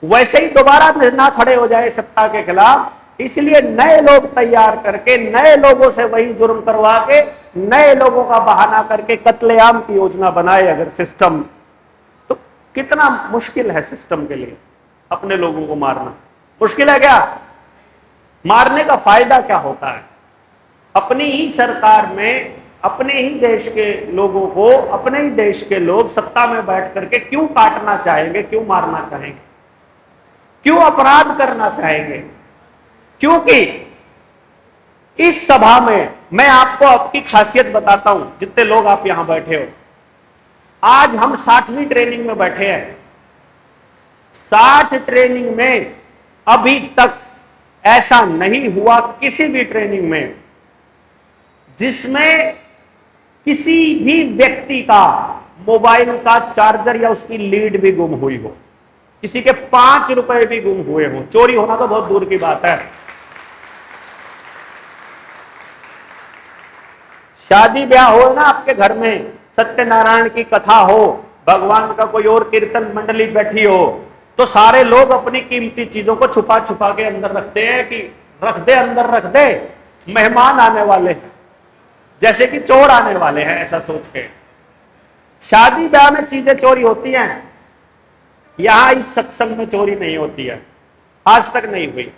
S1: वैसे ही दोबारा ना खड़े हो जाए सत्ता के खिलाफ। इसलिए नए लोग तैयार करके, नए लोगों से वही जुर्म करवा के, नए लोगों का बहाना करके कत्लेआम की योजना बनाए अगर सिस्टम, तो कितना मुश्किल है सिस्टम के लिए अपने लोगों को मारना। मुश्किल है क्या? मारने का फायदा क्या होता है? अपनी ही सरकार में अपने ही देश के लोगों को, अपने ही देश के लोग सत्ता में बैठ करके क्यों काटना चाहेंगे, क्यों मारना चाहेंगे, क्यों अपराध करना चाहेंगे? क्योंकि इस सभा में मैं आपको आपकी खासियत बताता हूं, जितने लोग आप यहां बैठे हो, आज हम 60वीं ट्रेनिंग में बैठे हैं। 60 ट्रेनिंग में अभी तक ऐसा नहीं हुआ किसी भी ट्रेनिंग में जिसमें किसी भी व्यक्ति का मोबाइल का चार्जर या उसकी लीड भी गुम हुई हो, किसी के 5 रुपए भी गुम हुए हो। चोरी होना तो बहुत दूर की बात है। शादी ब्याह हो ना आपके घर में, सत्यनारायण की कथा हो, भगवान का कोई और कीर्तन मंडली बैठी हो, तो सारे लोग अपनी कीमती चीजों को छुपा छुपा के अंदर रखते हैं कि रख दे, अंदर रख दे, मेहमान आने वाले हैं, जैसे कि चोर आने वाले हैं, ऐसा सोच के। शादी ब्याह में चीजें चोरी होती हैं, यहां इस सत्संग में चोरी नहीं होती है, आज तक नहीं हुई।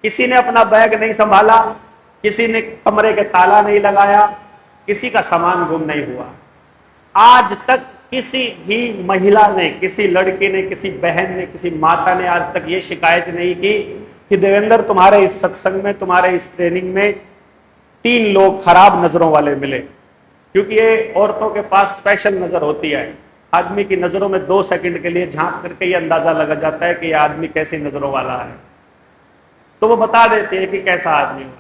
S1: किसी ने अपना बैग नहीं संभाला, किसी ने कमरे के ताला नहीं लगाया, किसी का सामान गुम नहीं हुआ। आज तक किसी भी महिला ने, किसी लड़की ने, किसी बहन ने, किसी माता ने आज तक ये शिकायत नहीं की कि देवेंद्र तुम्हारे इस सत्संग में, तुम्हारे इस ट्रेनिंग में 3 लोग खराब नजरों वाले मिले। क्योंकि ये औरतों के पास स्पेशल नजर होती है। आदमी की नजरों में 2 सेकंड के लिए झांक करके ये अंदाजा लगा जाता है कि ये आदमी कैसी नजरों वाला है, तो वो बता देते हैं कि कैसा आदमी होगा।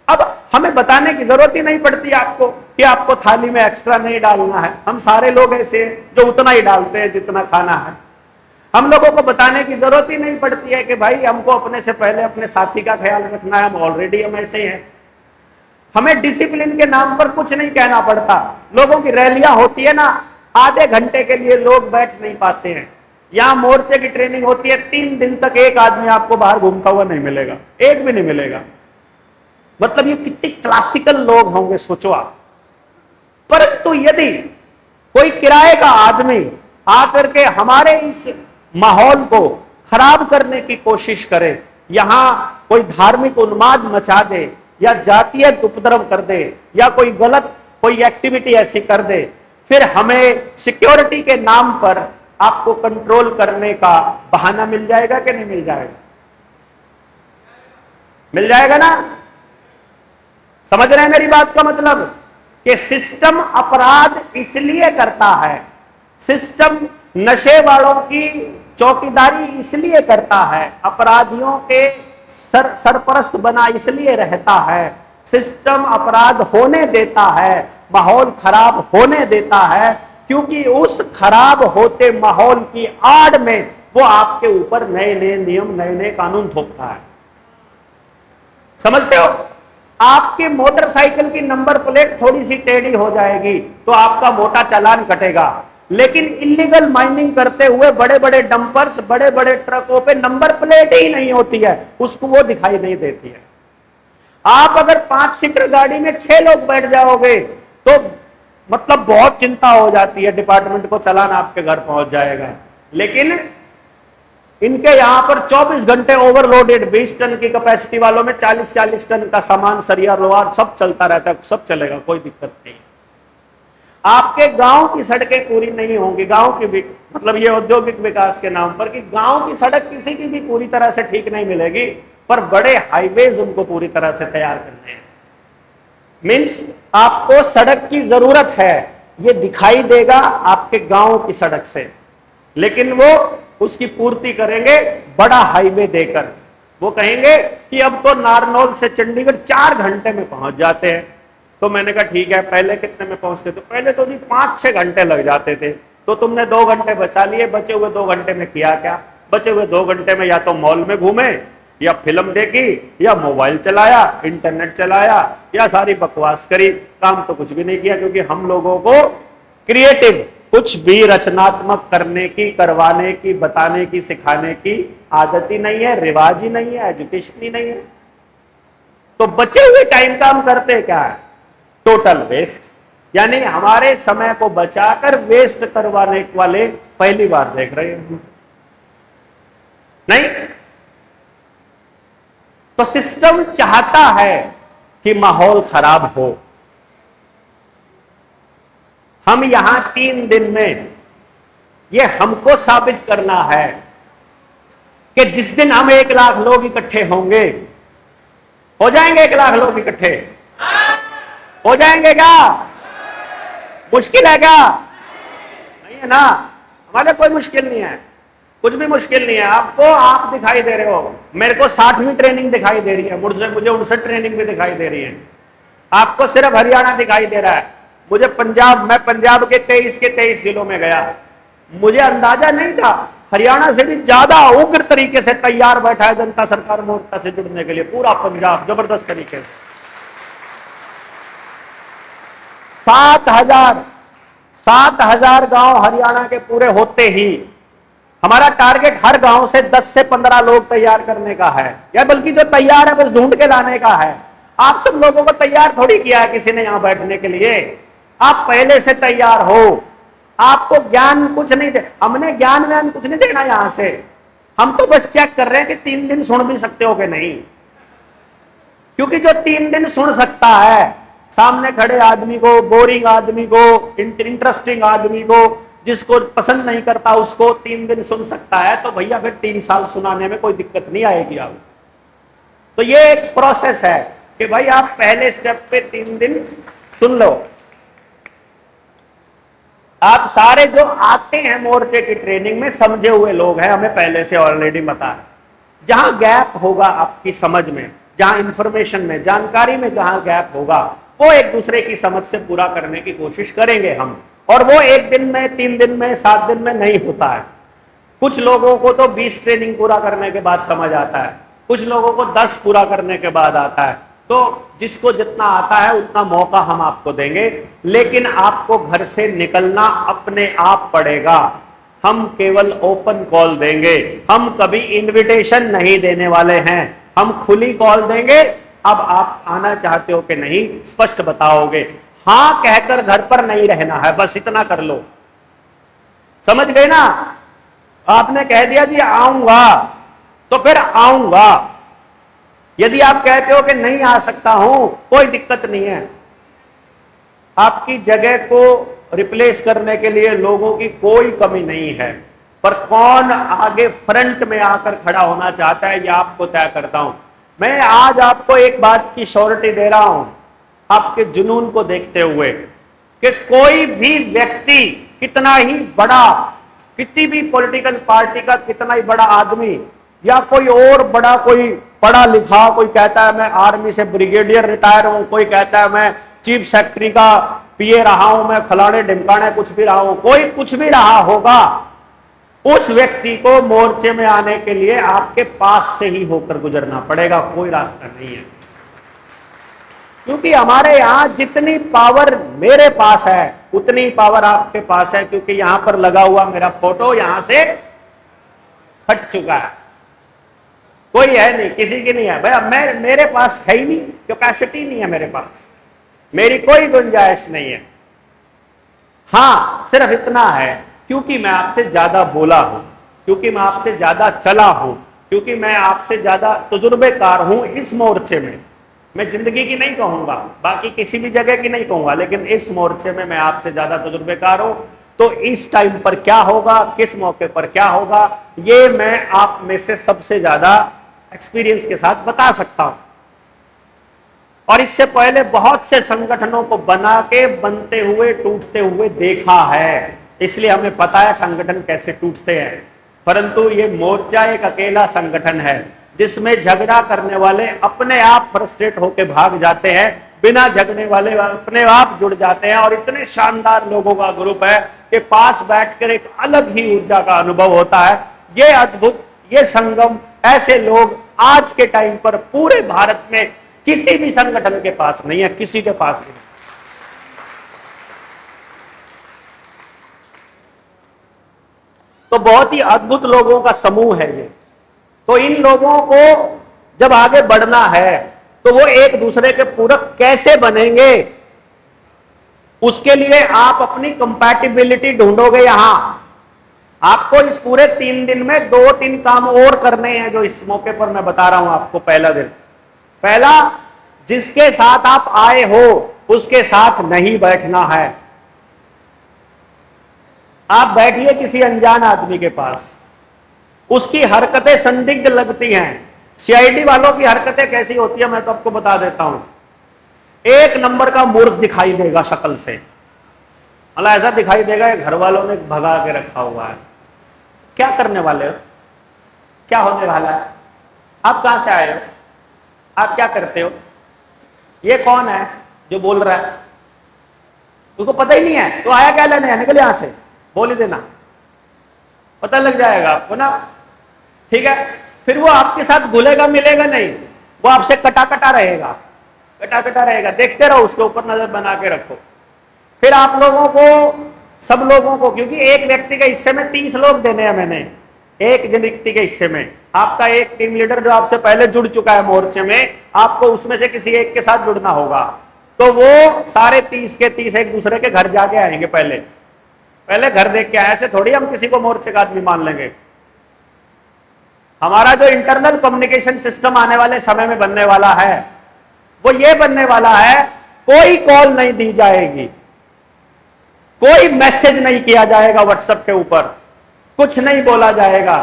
S1: अब हमें बताने की जरूरत ही नहीं पड़ती आपको कि आपको थाली में एक्स्ट्रा नहीं डालना है। हम सारे लोग ऐसे हैं जो उतना ही डालते हैं जितना खाना है। हम लोगों को बताने की जरूरत ही नहीं पड़ती है कि भाई हमको अपने से पहले अपने साथी का ख्याल रखना है, हम ऑलरेडी हम ऐसे ही हैं। हमें डिसिप्लिन के नाम पर कुछ नहीं कहना पड़ता। लोगों की रैलियां होती है ना, आधे घंटे के लिए लोग बैठ नहीं पाते हैं। यहां मोर्चे की ट्रेनिंग होती है, 3 दिन तक एक आदमी आपको बाहर घूमता हुआ नहीं मिलेगा, एक भी नहीं मिलेगा। मतलब ये कितने क्लासिकल लोग होंगे सोचो आप। परंतु यदि कोई किराए का आदमी आकर के हमारे इस माहौल को खराब करने की कोशिश करे, यहां कोई धार्मिक उन्माद मचा दे या जातीय उपद्रव कर दे या कोई गलत कोई एक्टिविटी ऐसी कर दे, फिर हमें सिक्योरिटी के नाम पर आपको कंट्रोल करने का बहाना मिल जाएगा कि नहीं मिल जाएगा? मिल जाएगा ना? समझ रहे हैं मेरी बात का मतलब? कि सिस्टम अपराध इसलिए करता है, सिस्टम नशे वालों की चौकीदारी इसलिए करता है, अपराधियों के सरपरस्त बना इसलिए रहता है, सिस्टम अपराध होने देता है, माहौल खराब होने देता है, क्योंकि उस खराब होते माहौल की आड़ में वो आपके ऊपर नए नए नियम, नए नए कानून थोपता है। समझते हो? आपकी मोटरसाइकिल की नंबर प्लेट थोड़ी सी टेढ़ी हो जाएगी तो आपका मोटा चालान कटेगा, लेकिन इलीगल माइनिंग करते हुए बड़े बड़े डंपर्स, बड़े बड़े ट्रकों पे नंबर प्लेट ही नहीं होती है, उसको वो दिखाई नहीं देती है। आप अगर 5 सीटर गाड़ी में 6 लोग बैठ जाओगे तो मतलब बहुत चिंता हो जाती है, डिपार्टमेंट को चालान आपके घर पहुंच जाएगा। लेकिन इनके यहां पर 24 घंटे ओवरलोडेड, 20 टन की कैपेसिटी वालों में 40-40 टन का सामान, सरिया, लोहा सब चलता रहता है, सब चलेगा, कोई दिक्कत नहीं। आपके गांव की सड़कें पूरी नहीं होंगी, गांव की मतलब ये औद्योगिक विकास के नाम पर कि गांव की सड़क किसी की भी पूरी तरह से ठीक नहीं मिलेगी, पर बड़े हाईवेज उनको पूरी तरह से तैयार करने हैं। मीन्स आपको सड़क की जरूरत है, ये दिखाई देगा आपके गांव की सड़क से, लेकिन वो उसकी पूर्ति करेंगे बड़ा हाईवे देकर। वो कहेंगे कि अब तो नारनौल से चंडीगढ़ 4 घंटे में पहुंच जाते हैं। तो मैंने कहा ठीक है, पहले कितने में पहुंचते? तो पहले तो जी 5-6 घंटे लग जाते थे, तो तुमने 2 घंटे बचा लिए, बचे हुए 2 घंटे में किया क्या? बचे हुए 2 घंटे में या तो मॉल में घूमे, या फिल्म देखी, या मोबाइल चलाया, इंटरनेट चलाया, या सारी बकवास करी, काम तो कुछ भी नहीं किया। क्योंकि हम लोगों को क्रिएटिव, कुछ भी रचनात्मक करने की, करवाने की, बताने की, सिखाने की आदत ही नहीं है, रिवाज ही नहीं है, एजुकेशन ही नहीं है। तो बचे हुए टाइम का हम करते क्या है? टोटल वेस्ट, यानी हमारे समय को बचाकर वेस्ट करवाने वाले पहली बार देख रहे हैं। नहीं तो सिस्टम चाहता है कि माहौल खराब हो। हम यहां 3 दिन में ये हमको साबित करना है कि जिस दिन हम 1 लाख लोग इकट्ठे होंगे, हो जाएंगे 1 लाख लोग इकट्ठे? हो जाएंगे क्या? मुश्किल है क्या? नहीं है ना, हमारे कोई मुश्किल नहीं है, कुछ भी मुश्किल नहीं है। आपको आप दिखाई दे रहे हो, मेरे को 60वीं ट्रेनिंग दिखाई दे रही है, मुझे 59 ट्रेनिंग भी दिखाई दे रही है। आपको सिर्फ हरियाणा दिखाई दे रहा है, मुझे पंजाब, मैं पंजाब के 23 जिलों में गया, मुझे अंदाजा नहीं था हरियाणा से भी ज्यादा उग्र तरीके से तैयार बैठा है जनता सरकार मोर्चा से जुड़ने के लिए पूरा पंजाब, जबरदस्त तरीके से। 7,000 गांव हरियाणा के पूरे होते ही हमारा टारगेट हर गांव से 10 से 15 लोग तैयार करने का है, या बल्कि जो तैयार है बस ढूंढ के लाने का है। आप सब लोगों को तैयार थोड़ी किया है किसी ने यहां बैठने के लिए, आप पहले से तैयार हो। आपको ज्ञान कुछ नहीं दे, हमने ज्ञान कुछ नहीं देना यहां से, हम तो बस चेक कर रहे हैं कि 3 दिन सुन भी सकते हो कि नहीं। क्योंकि जो 3 दिन सुन सकता है, सामने खड़े आदमी को, बोरिंग आदमी को, इंटरेस्टिंग आदमी को, जिसको पसंद नहीं करता उसको 3 दिन सुन सकता है, तो भैया फिर 3 साल सुनाने में कोई दिक्कत नहीं आएगी आपको। तो ये एक प्रोसेस है कि भाई आप पहले स्टेप पे 3 दिन सुन लो। आप सारे जो आते हैं मोर्चे की ट्रेनिंग में समझे हुए लोग हैं, हमें पहले से ऑलरेडी पता है। जहां गैप होगा आपकी समझ में, जहां इंफॉर्मेशन में, जानकारी में जहां गैप होगा, वो एक दूसरे की समझ से पूरा करने की कोशिश करेंगे हम। और वो 1 दिन में, 3 दिन में, 7 दिन में नहीं होता है। कुछ लोगों को तो 20 ट्रेनिंग पूरा करने के बाद समझ आता है, कुछ लोगों को 10 पूरा करने के बाद आता है। तो जिसको जितना आता है उतना मौका हम आपको देंगे, लेकिन आपको घर से निकलना अपने आप पड़ेगा। हम केवल ओपन कॉल देंगे, हम कभी इनविटेशन नहीं देने वाले हैं, हम खुली कॉल देंगे। अब आप आना चाहते हो कि नहीं, स्पष्ट बताओगे। हां कहकर घर पर नहीं रहना है, बस इतना कर लो। समझ गए ना? आपने कह दिया जी आऊंगा, तो फिर आऊंगा। यदि आप कहते हो कि नहीं आ सकता हूं, कोई दिक्कत नहीं है। आपकी जगह को रिप्लेस करने के लिए लोगों की कोई कमी नहीं है, पर कौन आगे फ्रंट में आकर खड़ा होना चाहता है, यह आपको तय करता हूं। मैं आज आपको एक बात की श्योरिटी दे रहा हूं, आपके जुनून को देखते हुए, कि कोई भी व्यक्ति, कितना ही बड़ा, किसी भी पॉलिटिकल पार्टी का कितना ही बड़ा आदमी, या कोई और बड़ा, कोई पढ़ा लिखा, कोई कहता है मैं आर्मी से ब्रिगेडियर रिटायर हूं, कोई कहता है मैं चीफ सेक्रेटरी का पीए रहा हूं, मैं फलाने ढिमकाने कुछ भी रहा हूं, कोई कुछ भी रहा होगा, उस व्यक्ति को मोर्चे में आने के लिए आपके पास से ही होकर गुजरना पड़ेगा, कोई रास्ता नहीं है। क्योंकि हमारे यहां जितनी पावर मेरे पास है उतनी पावर आपके पास है, क्योंकि यहां पर लगा हुआ मेरा फोटो यहां से हट चुका है, कोई है नहीं, किसी की नहीं है भाई। मेरे पास है ही नहीं, कैपेसिटी नहीं है मेरे पास, मेरी कोई गुंजाइश नहीं है। हां सिर्फ इतना है, क्योंकि मैं आपसे ज्यादा बोला हूं, क्योंकि मैं आपसे ज्यादा चला हूं, क्योंकि मैं आपसे ज्यादा तजुर्बेकार हूं इस मोर्चे में। मैं जिंदगी की नहीं कहूंगा, बाकी किसी भी जगह की नहीं कहूंगा, लेकिन इस मोर्चे में मैं आपसे ज्यादा तजुर्बेकार हूं। तो इस टाइम पर क्या होगा, किस मौके पर क्या होगा, ये मैं आप में से सबसे ज्यादा एक्सपीरियंस के साथ बता सकता हूं। और इससे पहले बहुत से संगठनों को बना के बनते हुए टूटते हुए देखा है, इसलिए हमें पता है संगठन कैसे टूटते हैं। परंतु ये मोर्चा एक अकेला संगठन है जिसमें झगड़ा करने वाले अपने आप फ्रस्ट्रेट होकर भाग जाते हैं, बिना झगड़ने वाले अपने आप जुड़ जाते हैं। और इतने शानदार लोगों का ग्रुप है कि पास बैठकर एक अलग ही ऊर्जा का अनुभव होता है। ये अद्भुत, ये संगम, ऐसे लोग आज के टाइम पर पूरे भारत में किसी भी संगठन के पास नहीं है, किसी के पास नहीं। तो बहुत ही अद्भुत लोगों का समूह है ये। तो इन लोगों को जब आगे बढ़ना है तो वो एक दूसरे के पूरक कैसे बनेंगे, उसके लिए आप अपनी कंपैटिबिलिटी ढूंढोगे। यहां आपको इस पूरे 3 दिन में 2-3 काम और करने हैं जो इस मौके पर मैं बता रहा हूं आपको। पहला, जिसके साथ आप आए हो उसके साथ नहीं बैठना है। आप बैठिए किसी अनजान आदमी के पास, उसकी हरकतें संदिग्ध लगती हैं। सीआईडी वालों की हरकतें कैसी होती है मैं तो आपको बता देता हूं। एक नंबर का मूर्ख दिखाई देगा शक्ल से, मतलब ऐसा दिखाई देगा घर वालों ने भगा के रखा हुआ है। क्या करने वाले हो, क्या होने वाला है, आप कहां से आए हो, आप क्या करते हो, ये कौन है जो बोल रहा है, उसको पता ही नहीं है। तो आया क्या लेने, निकल यहां से, बोल ही देना, पता लग जाएगा आपको ना। ठीक है, फिर वो आपके साथ घुलेगा मिलेगा नहीं, वो आपसे कटा कटा रहेगा, देखते रहो, उसके ऊपर नजर बना के रखो। फिर आप लोगों को, सब लोगों को, क्योंकि एक व्यक्ति के हिस्से में 30 लोग देने हैं मैंने, एक व्यक्ति के हिस्से में। आपका एक टीम लीडर जो आपसे पहले जुड़ चुका है मोर्चे में, आपको उसमें से किसी एक के साथ जुड़ना होगा। तो वो सारे 30 के 30 एक दूसरे के घर जाके आएंगे, पहले घर देख के आए, ऐसे थोड़ी हम किसी को मोर्चे का आदमी मान लेंगे। हमारा जो इंटरनल कम्युनिकेशन सिस्टम आने वाले समय में बनने वाला है वो ये बनने वाला है, कोई कॉल नहीं दी जाएगी, कोई मैसेज नहीं किया जाएगा व्हाट्सएप के ऊपर, कुछ नहीं बोला जाएगा।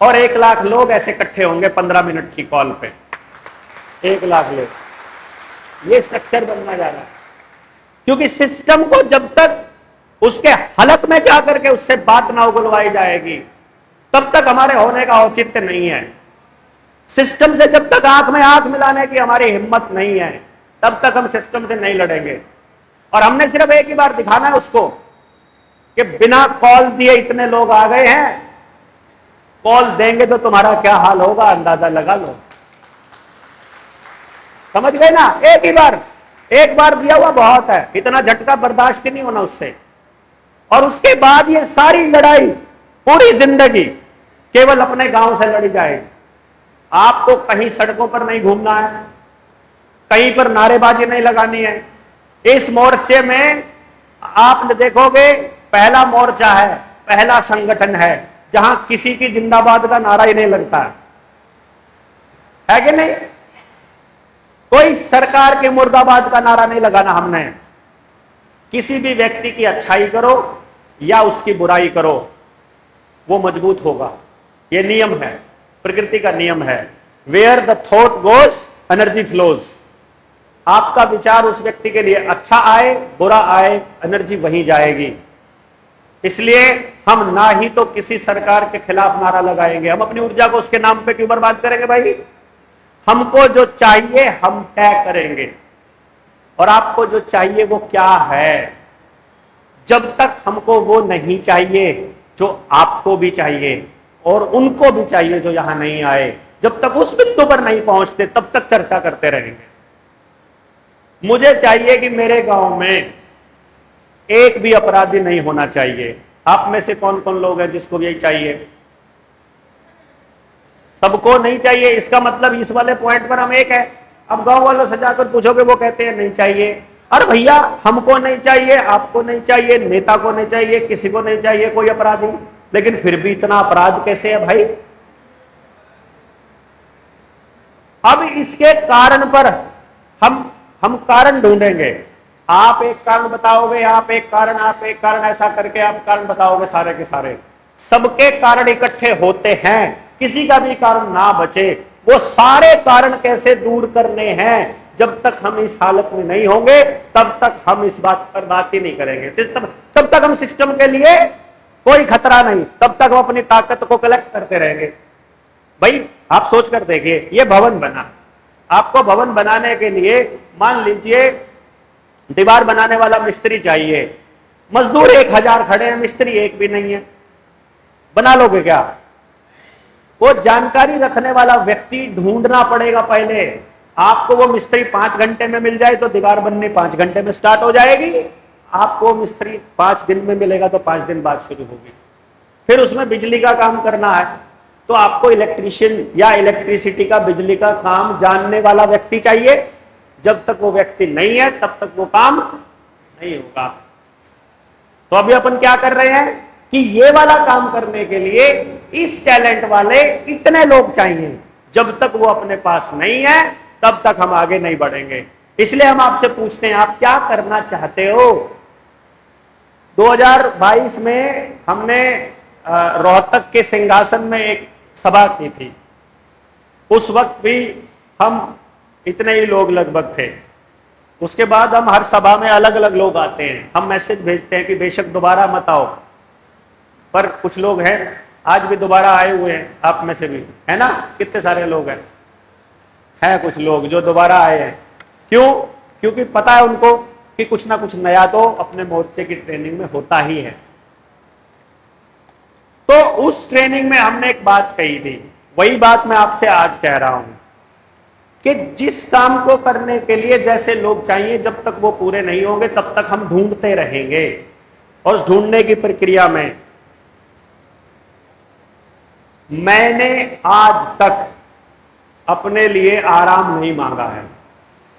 S1: और 1 लाख लोग ऐसे इकट्ठे होंगे 15 मिनट की कॉल पे, 1 लाख लोग। ये स्ट्रक्चर बनना जा रहा है, क्योंकि सिस्टम को जब तक उसके हलक में जाकर के उससे बात ना उगलवाई जाएगी तब तक हमारे होने का औचित्य नहीं है। सिस्टम से जब तक आंख में आंख मिलाने की हमारी हिम्मत नहीं है तब तक हम सिस्टम से नहीं लड़ेंगे। और हमने सिर्फ एक ही बार दिखाना है उसको कि बिना कॉल दिए इतने लोग आ गए हैं, कॉल देंगे तो तुम्हारा क्या हाल होगा अंदाजा लगा लो। समझ गए ना, एक बार दिया हुआ बहुत है, इतना झटका बर्दाश्त नहीं होना उससे। और उसके बाद ये सारी लड़ाई पूरी जिंदगी केवल अपने गांव से लड़ी जाएगी। आपको कहीं सड़कों पर नहीं घूमना है, कहीं पर नारेबाजी नहीं लगानी है। इस मोर्चे में आप देखोगे पहला मोर्चा है, पहला संगठन है जहां किसी की जिंदाबाद का नारा ही नहीं लगता है कि नहीं? कोई सरकार के मुर्दाबाद का नारा नहीं लगाना हमने। किसी भी व्यक्ति की अच्छाई करो या उसकी बुराई करो, वो मजबूत होगा। ये नियम है, प्रकृति का नियम है। Where the thought goes energy flows. आपका विचार उस व्यक्ति के लिए अच्छा आए बुरा आए, एनर्जी वहीं जाएगी। इसलिए हम ना ही तो किसी सरकार के खिलाफ नारा लगाएंगे, हम अपनी ऊर्जा को उसके नाम पे क्यों बर्बाद करेंगे भाई? हमको जो चाहिए हम तय करेंगे। और आपको जो चाहिए वो क्या है? जब तक हमको वो नहीं चाहिए जो आपको भी चाहिए और उनको भी चाहिए जो यहां नहीं आए, जब तक उस बिंदु पर नहीं पहुंचते तब तक चर्चा करते रहेंगे। मुझे चाहिए कि मेरे गांव में एक भी अपराधी नहीं होना चाहिए। आप में से कौन कौन लोग हैं जिसको यही चाहिए? सबको नहीं चाहिए, इसका मतलब इस वाले पॉइंट पर हम एक है। अब गांव वालों से जाकर पूछोगे वो कहते हैं नहीं चाहिए। अरे भैया, हमको नहीं चाहिए, आपको नहीं चाहिए, नेता को नहीं चाहिए, किसी को नहीं चाहिए कोई अपराधी। लेकिन फिर भी इतना अपराध कैसे है भाई? अब इसके कारण पर हम कारण ढूंढेंगे। आप एक कारण बताओगे, आप एक कारण, आप एक कारण, ऐसा करके आप कारण बताओगे सारे के सारे। सबके कारण इकट्ठे होते हैं, किसी का भी कारण ना बचे। वो सारे कारण कैसे दूर करने हैं, जब तक हम इस हालत में नहीं होंगे तब तक हम इस बात पर बात ही नहीं करेंगे। तब तक हम सिस्टम के लिए कोई खतरा नहीं, तब तक हम अपनी ताकत को कलेक्ट करते रहेंगे। भाई आप सोच कर देखिए, ये भवन बना, आपको भवन बनाने के लिए मान लीजिए दीवार बनाने वाला मिस्त्री चाहिए, मजदूर 1000 खड़े हैं, मिस्त्री एक भी नहीं है, बना लोगे क्या? वो जानकारी रखने वाला व्यक्ति ढूंढना पड़ेगा पहले। आपको वो मिस्त्री 5 घंटे में मिल जाए तो दीवार बनने 5 घंटे में स्टार्ट हो जाएगी। आपको मिस्त्री 5 दिन में मिलेगा तो 5 दिन बाद शुरू होगी। फिर उसमें बिजली का काम करना है तो आपको इलेक्ट्रीशियन या इलेक्ट्रिसिटी का, बिजली का काम जानने वाला व्यक्ति चाहिए। जब तक वो व्यक्ति नहीं है तब तक वो काम नहीं होगा। तो अभी अपन क्या कर रहे हैं कि ये वाला काम करने के लिए इस टैलेंट वाले इतने लोग चाहिए। जब तक वो अपने पास नहीं है तब तक हम आगे नहीं बढ़ेंगे। इसलिए हम आपसे पूछते हैं, आप क्या करना चाहते हो? 2022 में हमने रोहतक के सिंहासन में एक सभा की थी। उस वक्त भी हम इतने ही लोग लगभग थे। उसके बाद हम हर सभा में अलग अलग लोग आते हैं, हम मैसेज भेजते हैं कि बेशक दोबारा मत आओ, पर कुछ लोग हैं आज भी दोबारा आए हुए हैं, आप में से भी है ना, कितने सारे लोग हैं कुछ लोग जो दोबारा आए हैं। क्यों? क्योंकि पता है उनको कि कुछ ना कुछ नया तो अपने मोर्चे की ट्रेनिंग में होता ही है। तो उस ट्रेनिंग में हमने एक बात कही थी, वही बात मैं आपसे आज कह रहा हूं कि जिस काम को करने के लिए जैसे लोग चाहिए, जब तक वो पूरे नहीं होंगे तब तक हम ढूंढते रहेंगे। और उस ढूंढने की प्रक्रिया में मैंने आज तक अपने लिए आराम नहीं मांगा है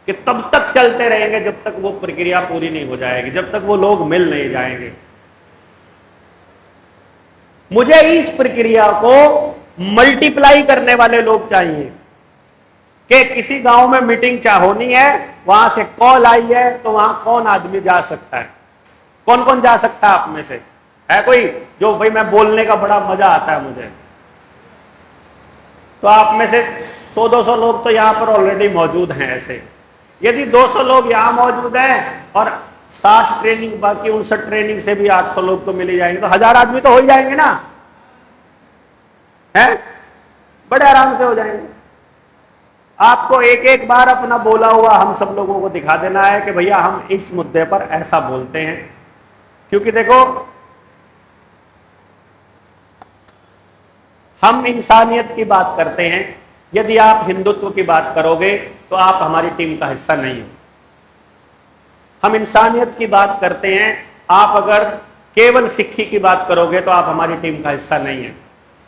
S1: कि तब तक चलते रहेंगे जब तक वो प्रक्रिया पूरी नहीं हो जाएगी, जब तक वो लोग मिल नहीं जाएंगे। मुझे इस प्रक्रिया को मल्टीप्लाई करने वाले लोग चाहिए कि किसी गांव में मीटिंग होनी है, वहां से कॉल आई है तो वहां कौन आदमी जा सकता है? कौन कौन जा सकता है आप में से? है कोई जो भाई मैं बोलने का बड़ा मजा आता है मुझे? तो आप में से 100-200 लोग तो यहां पर ऑलरेडी मौजूद हैं। ऐसे यदि 200 लोग यहां मौजूद हैं और 60 ट्रेनिंग बाकी 59 ट्रेनिंग से भी 800 लोग तो मिल जाएंगे, तो 1000 आदमी तो हो ही जाएंगे ना, है? बड़े आराम से हो जाएंगे। आपको एक एक बार अपना बोला हुआ हम सब लोगों को दिखा देना है कि भैया हम इस मुद्दे पर ऐसा बोलते हैं। क्योंकि देखो, हम इंसानियत की बात करते हैं। यदि आप हिंदुत्व की बात करोगे तो आप हमारी टीम का हिस्सा नहीं हो। हम इंसानियत की बात करते हैं, आप अगर केवल सिक्खी की बात करोगे तो आप हमारी टीम का हिस्सा नहीं है,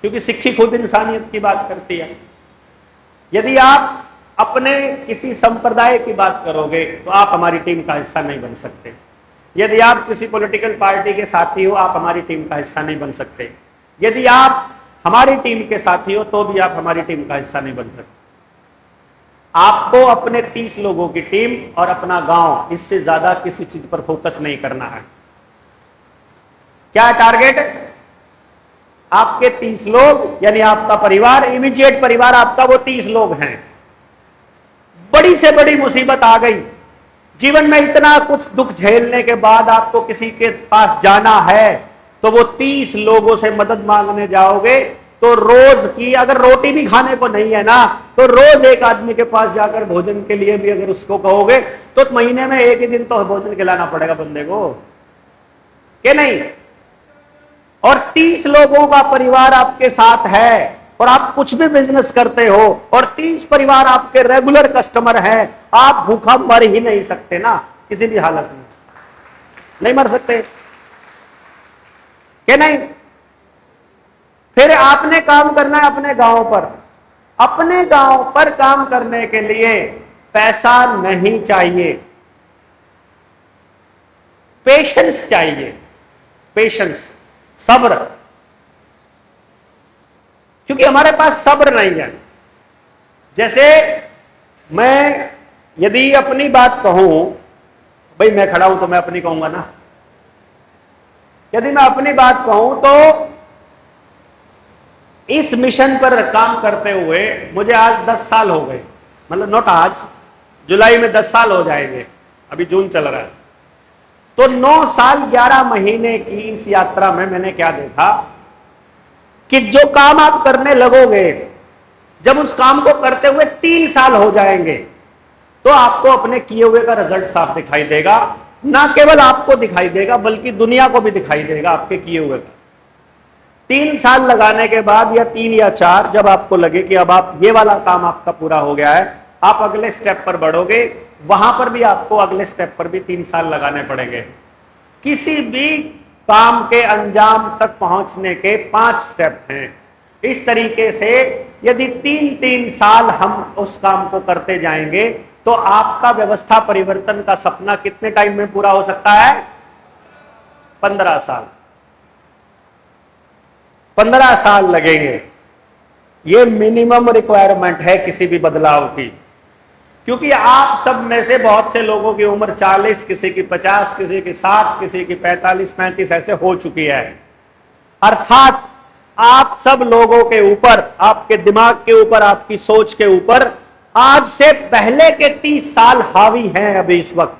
S1: क्योंकि सिक्खी खुद इंसानियत की बात करती है। यदि आप अपने किसी संप्रदाय की बात करोगे तो आप हमारी टीम का हिस्सा नहीं बन सकते। यदि आप किसी पॉलिटिकल पार्टी के साथी हो, आप हमारी टीम का हिस्सा नहीं बन सकते। यदि आप हमारी टीम के साथी हो तो भी आप हमारी टीम का हिस्सा नहीं बन सकते। आपको अपने 30 लोगों की टीम और अपना गांव, इससे ज्यादा किसी चीज पर फोकस नहीं करना है। क्या टारगेट? आपके 30 लोग, यानी आपका परिवार, इमीडिएट परिवार आपका वो 30 लोग हैं। बड़ी से बड़ी मुसीबत आ गई जीवन में, इतना कुछ दुख झेलने के बाद आपको किसी के पास जाना है तो वो 30 लोगों से मदद मांगने जाओगे तो रोज की अगर रोटी भी खाने को नहीं है ना, तो रोज एक आदमी के पास जाकर भोजन के लिए भी अगर उसको कहोगे तो महीने में एक ही दिन तो भोजन खिलाना पड़ेगा बंदे को, कि नहीं? और 30 लोगों का परिवार आपके साथ है और आप कुछ भी बिजनेस करते हो और 30 परिवार आपके रेगुलर कस्टमर हैं, आप भूखा मर ही नहीं सकते ना, किसी भी हालत में नहीं मर सकते, कि नहीं? फिर आपने काम करना है अपने गांव पर। अपने गांव पर काम करने के लिए पैसा नहीं चाहिए, पेशेंस चाहिए। पेशेंस, सब्र। क्योंकि हमारे पास सब्र नहीं है। जैसे मैं यदि अपनी बात कहूं, भाई मैं खड़ा हूं तो मैं अपनी कहूंगा ना, यदि मैं अपनी बात कहूं तो इस मिशन पर काम करते हुए मुझे आज 10 साल हो गए, मतलब नॉट आज, जुलाई में 10 साल हो जाएंगे, अभी जून चल रहा है। तो 9 साल 11 महीने की इस यात्रा में मैंने क्या देखा कि जो काम आप करने लगोगे, जब उस काम को करते हुए 3 साल हो जाएंगे तो आपको अपने किए हुए का रिजल्ट साफ दिखाई देगा। ना केवल आपको दिखाई देगा बल्कि दुनिया को भी दिखाई देगा आपके किए हुए का। 3 साल लगाने के बाद या 3 या 4, जब आपको लगे कि अब आप ये वाला काम आपका पूरा हो गया है, आप अगले स्टेप पर बढ़ोगे, वहां पर भी आपको अगले स्टेप पर भी 3 साल लगाने पड़ेंगे। किसी भी काम के अंजाम तक पहुंचने के 5 स्टेप हैं। इस तरीके से यदि 3-3 साल हम उस काम को करते जाएंगे तो आपका व्यवस्था परिवर्तन का सपना कितने टाइम में पूरा हो सकता है? 15 साल। 15 साल लगेंगे। ये मिनिमम रिक्वायरमेंट है किसी भी बदलाव की, क्योंकि आप सब में से बहुत से लोगों की उम्र 40, किसी की 50, किसी की 60, किसी की 45-35 ऐसे हो चुकी है। अर्थात आप सब लोगों के ऊपर, आपके दिमाग के ऊपर, आपकी सोच के ऊपर आज से पहले के 30 साल हावी हैं अभी इस वक्त।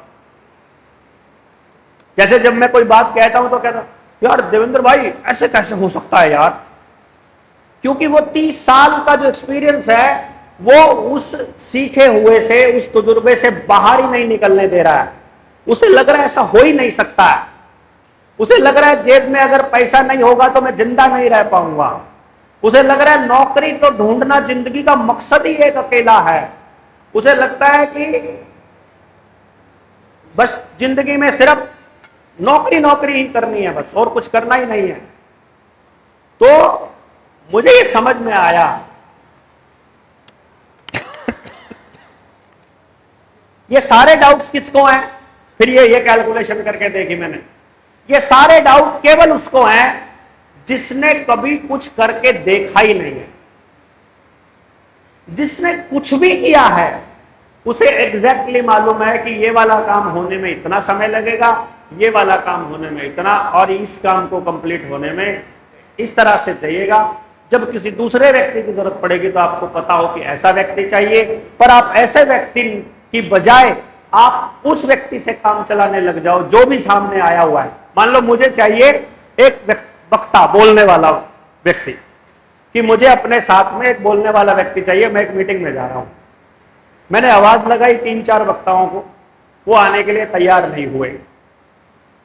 S1: जैसे जब मैं कोई बात कहता हूं तो कहता यार देवेंद्र भाई ऐसे कैसे हो सकता है यार, क्योंकि वो 30 साल का जो एक्सपीरियंस है वो उस सीखे हुए से, उस तजुर्बे से बाहर ही नहीं निकलने दे रहा है। उसे लग रहा है ऐसा हो ही नहीं सकता है। उसे लग रहा है जेब में अगर पैसा नहीं होगा तो मैं जिंदा नहीं रह पाऊंगा। उसे लग रहा है नौकरी तो ढूंढना जिंदगी का मकसद ही एक अकेला है। उसे लगता है कि बस जिंदगी में सिर्फ नौकरी नौकरी ही करनी है, बस और कुछ करना ही नहीं है। तो मुझे ये समझ में आया ये सारे डाउट्स किसको हैं? फिर ये कैलकुलेशन करके देखी मैंने, ये सारे डाउट केवल उसको हैं जिसने कभी कुछ करके देखा ही नहीं है। जिसने कुछ भी किया है उसे एग्जैक्टली मालूम है कि ये वाला काम होने में इतना समय लगेगा, ये वाला काम होने में इतना, और इस काम को कंप्लीट होने में इस तरह से चाहिएगा। जब किसी दूसरे व्यक्ति की जरूरत पड़ेगी तो आपको पता हो कि ऐसा व्यक्ति चाहिए, पर आप ऐसे व्यक्ति की बजाय आप उस व्यक्ति से काम चलाने लग जाओ जो भी सामने आया हुआ है। मान लो मुझे चाहिए एक वक्ता, बोलने वाला व्यक्ति, कि मुझे अपने साथ में एक बोलने वाला व्यक्ति चाहिए, मैं एक मीटिंग में जा रहा हूं। मैंने आवाज लगाई 3-4 वक्ताओं को, वो आने के लिए तैयार नहीं हुए।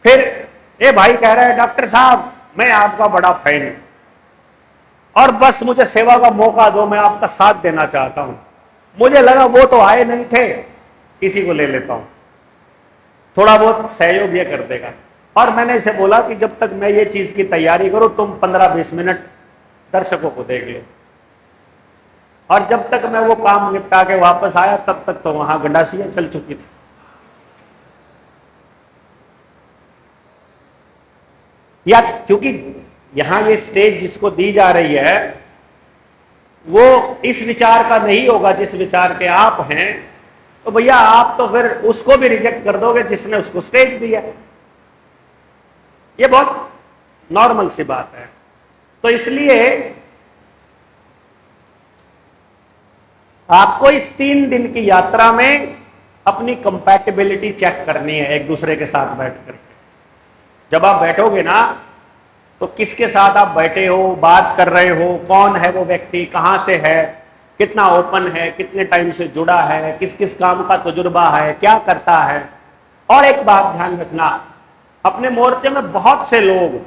S1: फिर ये भाई कह रहा है डॉक्टर साहब मैं आपका बड़ा फैन हूं और बस मुझे सेवा का मौका दो, मैं आपका साथ देना चाहता हूं। मुझे लगा वो तो आए नहीं थे, किसी को ले लेता हूं, थोड़ा बहुत सहयोग ये कर देगा। और मैंने इसे बोला कि जब तक मैं ये चीज की तैयारी करूं तुम 15-20 मिनट दर्शकों को देख ले। और जब तक मैं वो काम निपटा के वापस आया तब तक तो वहां गंडासियां चल चुकी थी। या क्योंकि यहां ये स्टेज जिसको दी जा रही है वो इस विचार का नहीं होगा जिस विचार के आप हैं, तो भैया आप तो फिर उसको भी रिजेक्ट कर दोगे जिसने उसको स्टेज दिया। ये बहुत नॉर्मल सी बात है। तो इसलिए आपको इस 3 दिन की यात्रा में अपनी कंपैटिबिलिटी चेक करनी है एक दूसरे के साथ बैठ करके। जब आप बैठोगे ना तो किसके साथ आप बैठे हो, बात कर रहे हो, कौन है वो व्यक्ति, कहां से है, कितना ओपन है, कितने टाइम से जुड़ा है, किस किस काम का तजुर्बा है, क्या करता है। और एक बात ध्यान रखना, अपने मोर्चे में बहुत से लोग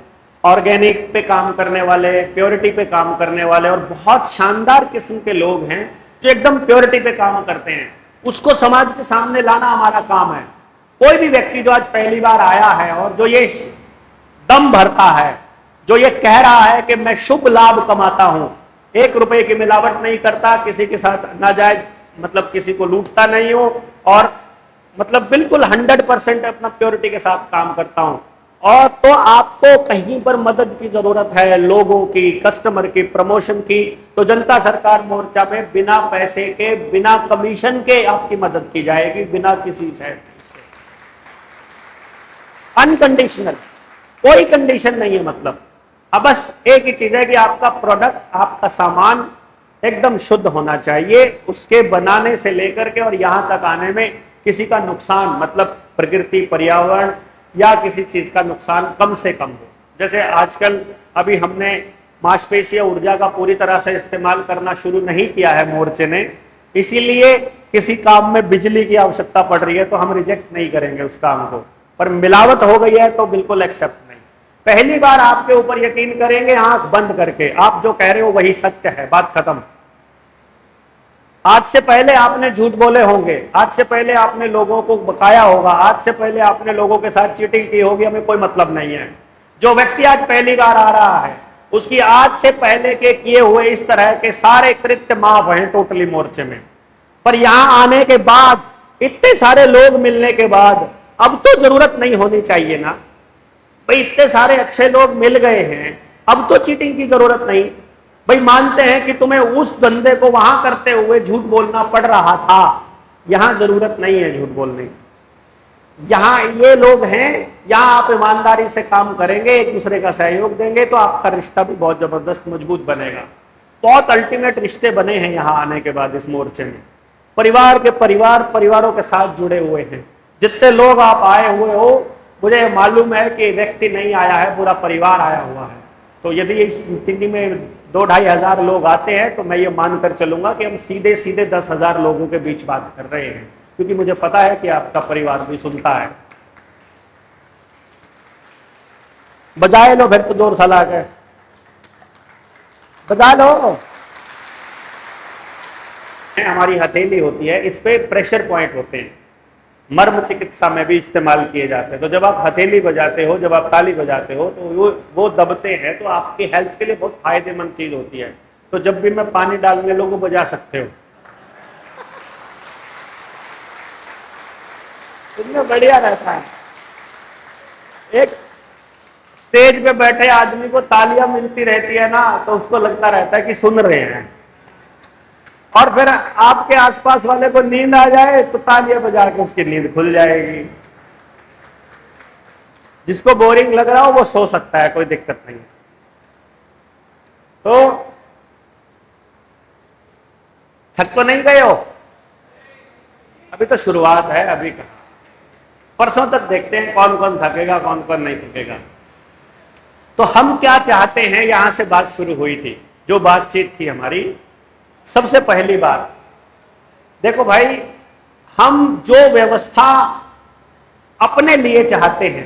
S1: ऑर्गेनिक पे काम करने वाले, प्योरिटी पे काम करने वाले और बहुत शानदार किस्म के लोग हैं जो एकदम प्योरिटी पे काम करते हैं। उसको समाज के सामने लाना हमारा काम है। कोई भी व्यक्ति जो आज पहली बार आया है और जो ये दम भरता है, जो ये कह रहा है कि मैं शुभ लाभ कमाता हूं, 1 रुपए की मिलावट नहीं करता, किसी के साथ नाजायज मतलब किसी को लूटता नहीं हूं, और मतलब बिल्कुल 100% अपना प्योरिटी के साथ काम करता हूं, और तो आपको कहीं पर मदद की जरूरत है, लोगों की, कस्टमर की, प्रमोशन की, तो जनता सरकार मोर्चा में बिना पैसे के, बिना कमीशन के आपकी मदद की जाएगी, बिना किसी से, अनकंडीशनल, कोई कंडीशन नहीं है। मतलब अब बस एक ही चीज है कि आपका प्रोडक्ट, आपका सामान एकदम शुद्ध होना चाहिए, उसके बनाने से लेकर के और यहां तक आने में किसी का नुकसान, मतलब प्रकृति, पर्यावरण या किसी चीज का नुकसान कम से कम हो। जैसे आजकल अभी हमने मांसपेशी या ऊर्जा का पूरी तरह से इस्तेमाल करना शुरू नहीं किया है मोर्चे ने, इसीलिए किसी काम में बिजली की आवश्यकता पड़ रही है तो हम रिजेक्ट नहीं करेंगे उस काम को, पर मिलावट हो गई है तो बिल्कुल एक्सेप्ट नहीं। पहली बार आपके ऊपर यकीन करेंगे आंख बंद करके, आप जो कह रहे हो वही सत्य है, बात खत्म। आज से पहले आपने झूठ बोले होंगे, आज से पहले आपने लोगों को बकाया होगा, आज से पहले आपने लोगों के साथ चीटिंग की होगी, हमें कोई मतलब नहीं है। जो व्यक्ति आज पहली बार आ रहा है उसकी आज से पहले के किए हुए इस तरह के सारे कृत्य माफ हैं टोटली मोर्चे में। पर यहां आने के बाद, इतने सारे लोग मिलने के बाद, अब तो जरूरत नहीं होनी चाहिए ना भाई, इतने सारे अच्छे लोग मिल गए हैं, अब तो चीटिंग की जरूरत नहीं भाई। मानते हैं कि तुम्हें उस धंधे को वहां करते हुए झूठ बोलना पड़ रहा था, यहां जरूरत नहीं है झूठ बोलने की। यहां ये लोग हैं, यहां आप ईमानदारी से काम करेंगे, एक दूसरे का सहयोग देंगे तो आपका रिश्ता भी बहुत जबरदस्त मजबूत बनेगा। बहुत अल्टीमेट रिश्ते बने हैं यहां आने के बाद इस मोर्चे में। परिवार के परिवारों के साथ जुड़े हुए हैं। जितने लोग आप आए हुए हो, मुझे मालूम है कि व्यक्ति नहीं आया है, पूरा परिवार आया हुआ है। तो यदि इस मीटिंग में 2-2.5 हजार लोग आते हैं तो मैं ये मानकर चलूंगा कि हम सीधे सीधे 10,000 लोगों के बीच बात कर रहे हैं, क्योंकि मुझे पता है कि आपका परिवार भी सुनता है। बजाए लो फिर तो जोर सा ला के बजा लो। हमारी हथेली होती है, इस पे प्रेशर पॉइंट होते हैं, मर्म चिकित्सा में भी इस्तेमाल किए जाते हैं। तो जब आप हथेली बजाते हो, जब आप ताली बजाते हो तो वो दबते हैं, तो आपकी हेल्थ के लिए बहुत फायदेमंद चीज होती है। तो जब भी मैं पानी डालने लोगों को बजा सकते हो, इतना बढ़िया रहता है। एक स्टेज पे बैठे आदमी को तालियां मिलती रहती है ना, तो उसको लगता रहता है कि सुन रहे हैं। और फिर आपके आसपास वाले को नींद आ जाए तो तालियां बजा के उसकी नींद खुल जाएगी। जिसको बोरिंग लग रहा हो वो सो सकता है, कोई दिक्कत नहीं। तो थक तो नहीं गए हो? अभी तो शुरुआत है, अभी कहा, परसों तक देखते हैं कौन कौन थकेगा, कौन कौन नहीं थकेगा। तो हम क्या चाहते हैं, यहां से बात शुरू हुई थी, जो बातचीत थी हमारी। सबसे पहली बात देखो भाई, हम जो व्यवस्था अपने लिए चाहते हैं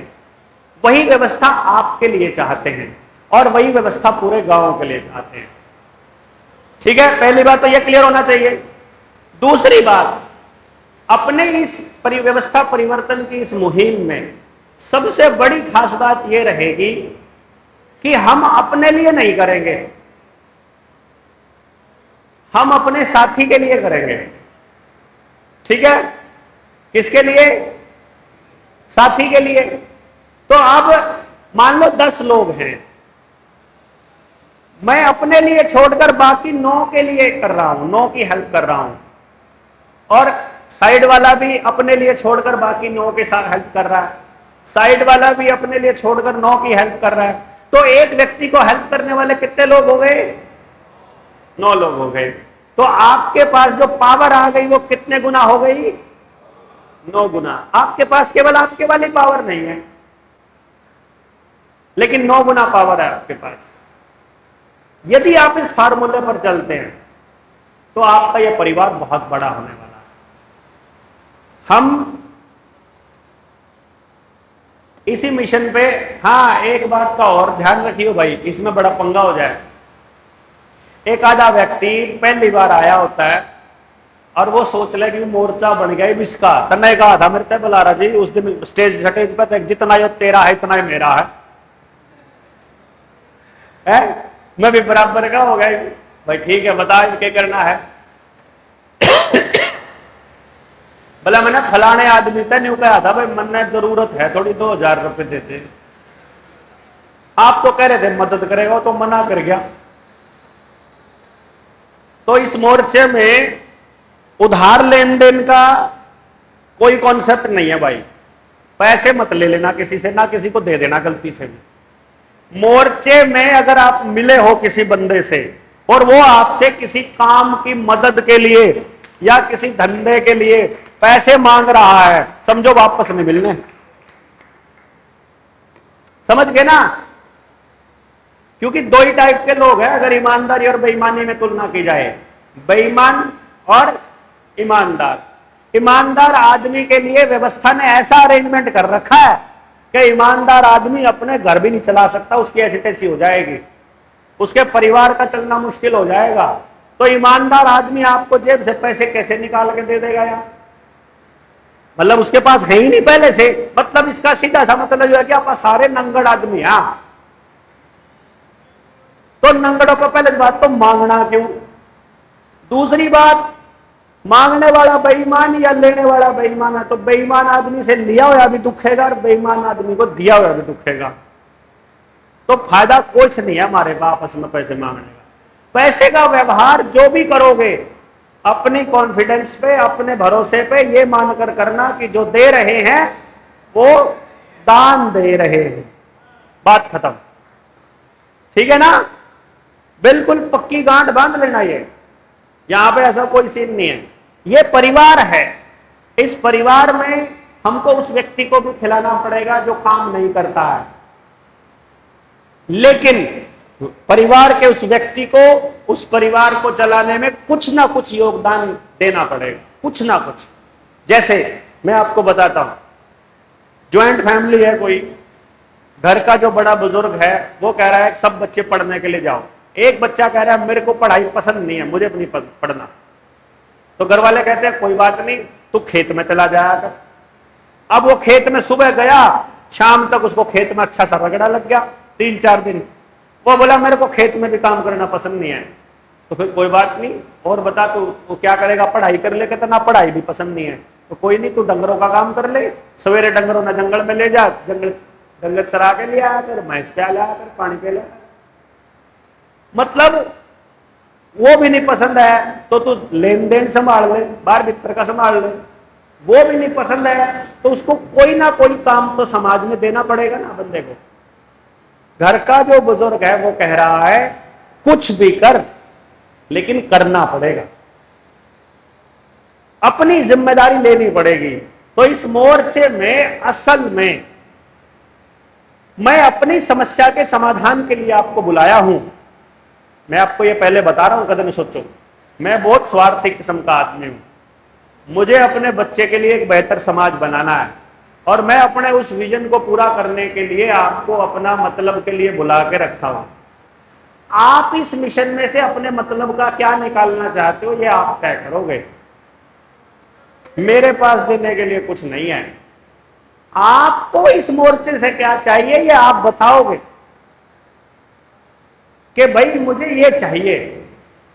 S1: वही व्यवस्था आपके लिए चाहते हैं, और वही व्यवस्था पूरे गांव के लिए चाहते हैं। ठीक है, पहली बात तो यह क्लियर होना चाहिए। दूसरी बात, अपने इस व्यवस्था परिवर्तन की इस मुहिम में सबसे बड़ी खास बात यह रहेगी कि हम अपने लिए नहीं करेंगे, हम अपने साथी के लिए करेंगे। ठीक है, किसके लिए? साथी के लिए। तो अब मान लो 10 लोग हैं, मैं अपने लिए छोड़कर बाकी 9 के लिए कर रहा हूं, 9 की हेल्प कर रहा हूं, और साइड वाला भी अपने लिए छोड़कर बाकी 9 के साथ हेल्प कर रहा है, साइड वाला भी अपने लिए छोड़कर 9 की हेल्प कर रहा है। तो एक व्यक्ति को हेल्प करने वाले कितने लोग हो गए? 9 लोग हो गए। तो आपके पास जो पावर आ गई वो कितने गुना हो गई? 9 गुना। आपके पास केवल आपके वाली पावर नहीं है, लेकिन 9 गुना पावर है आपके पास। यदि आप इस फार्मूले पर चलते हैं तो आपका यह परिवार बहुत बड़ा होने वाला है। हम इसी मिशन पे, हाँ एक बात का और ध्यान रखियो भाई, इसमें बड़ा पंगा हो जाए। एक आधा व्यक्ति पहली बार आया होता है और वो सोच ले कि मोर्चा बन गया इसका। तन्ने कहा था मेरे ते बलारा जी उस दिन स्टेज पे, जितना ये तेरा है इतना ही मेरा है? मैं भी बराबर का हो गया भाई। ठीक है, बता क्या करना है? भला मैंने फलाने आदमी तक नहीं कहा था भाई, मन जरूरत है थोड़ी 2,000 रुपए देते। आप तो कह रहे थे मदद करेगा, तो मना कर गया। तो इस मोर्चे में उधार लेन देन का कोई कॉन्सेप्ट नहीं है भाई। पैसे मत ले लेना किसी से, ना किसी को दे देना गलती से भी। मोर्चे में अगर आप मिले हो किसी बंदे से और वो आपसे किसी काम की मदद के लिए या किसी धंधे के लिए पैसे मांग रहा है, समझो वापस नहीं मिलने। समझ गए ना? क्योंकि दो ही टाइप के लोग हैं अगर ईमानदारी और बेईमानी में तुलना की जाए, बेईमान और ईमानदार। ईमानदार आदमी के लिए व्यवस्था ने ऐसा अरेंजमेंट कर रखा है कि ईमानदार आदमी अपने घर भी नहीं चला सकता, उसकी ऐसी तैसी हो जाएगी, उसके परिवार का चलना मुश्किल हो जाएगा। तो ईमानदार आदमी आपको जेब से पैसे कैसे निकाल के दे देगा यार? मतलब उसके पास है ही नहीं पहले से। मतलब इसका सीधा सा मतलब यह है कि आप सारे नंगड़ आदमी हैं। तो नंगड़ों को पहले बात तो मांगना क्यों? दूसरी बात, मांगने वाला बेईमान या लेने वाला बेईमान है, तो बेईमान आदमी से लिया हुआ भी दुखेगा और बेईमान आदमी को दिया हुआ भी दुखेगा। तो फायदा कुछ नहीं है हमारे आपस में पैसे मांगने का। पैसे का व्यवहार जो भी करोगे अपनी कॉन्फिडेंस पे, अपने भरोसे पे ये मानकर करना कि जो दे रहे हैं वो दान दे रहे हैं, बात खत्म। ठीक है ना? बिल्कुल पक्की गांठ बांध लेना। ये यहां पे ऐसा कोई सीन नहीं है। ये परिवार है, इस परिवार में हमको उस व्यक्ति को भी खिलाना पड़ेगा जो काम नहीं करता है, लेकिन परिवार के उस व्यक्ति को, उस परिवार को चलाने में कुछ ना कुछ योगदान देना पड़ेगा, कुछ ना कुछ। जैसे मैं आपको बताता हूं, ज्वाइंट फैमिली है कोई, घर का जो बड़ा बुजुर्ग है वो कह रहा है कि सब बच्चे पढ़ने के लिए जाओ। एक बच्चा कह रहा है मेरे को पढ़ाई पसंद नहीं है, मुझे नहीं पढ़ना। तो घर वाले कहते हैं कोई बात नहीं, तू खेत में चला जाया कर। अब वो खेत में सुबह गया, शाम तक उसको खेत में अच्छा सा रगड़ा लग गया, 3-4 दिन। वो बोला मेरे को खेत में भी काम करना पसंद नहीं है। तो फिर कोई बात नहीं, और बता तू क्या करेगा? पढ़ाई कर ले। कहता ना पढ़ाई भी पसंद नहीं है। तो कोई नहीं, तू डंगरों का काम कर ले, सवेरे डंगरों ने जंगल में ले जा, डंगर चरा के ले आया कर, भैंस पे लाया कर, पानी पे लाया। मतलब वो भी नहीं पसंद है तो तू लेन देन संभाल ले, बाहर भीतर का संभाल ले। वो भी नहीं पसंद है तो उसको कोई ना कोई काम तो समाज में देना पड़ेगा ना बंदे को। घर का जो बुजुर्ग है वो कह रहा है कुछ भी कर, लेकिन करना पड़ेगा, अपनी जिम्मेदारी लेनी पड़ेगी। तो इस मोर्चे में असल में मैं अपनी समस्या के समाधान के लिए आपको बुलाया हूं। मैं आपको ये पहले बता रहा हूं, कदम सोचो। मैं बहुत स्वार्थी किस्म का आदमी हूं। मुझे अपने बच्चे के लिए एक बेहतर समाज बनाना है, और मैं अपने उस विजन को पूरा करने के लिए आपको अपना मतलब के लिए बुला के रखा हूं। आप इस मिशन में से अपने मतलब का क्या निकालना चाहते हो ये आप तय करोगे। मेरे पास देने के लिए कुछ नहीं है। आपको इस मोर्चे से क्या चाहिए ये आप बताओगे कि भाई मुझे ये चाहिए।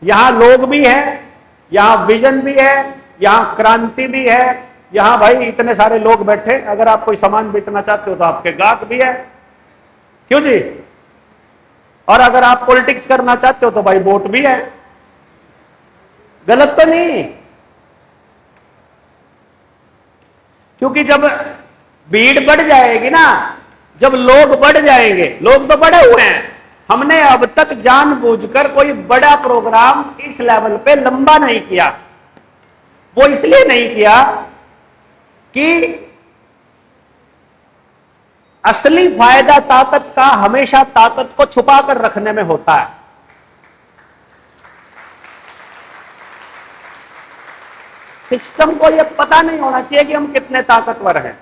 S1: यहां लोग भी हैं, यहां विजन भी है, यहां क्रांति भी है, यहां भाई इतने सारे लोग बैठे। अगर आप कोई सामान बेचना चाहते हो तो आपके गाहक भी है, क्यों जी? और अगर आप पॉलिटिक्स करना चाहते हो तो भाई वोट भी है। गलत तो नहीं? क्योंकि जब भीड़ बढ़ जाएगी ना, जब लोग बढ़ जाएंगे, लोग तो बढ़े हुए हैं। हमने अब तक जानबूझकर कोई बड़ा प्रोग्राम इस लेवल पे लंबा नहीं किया। वो इसलिए नहीं किया कि असली फायदा ताकत का हमेशा ताकत को छुपा कर रखने में होता है। सिस्टम को यह पता नहीं होना चाहिए कि हम कितने ताकतवर हैं।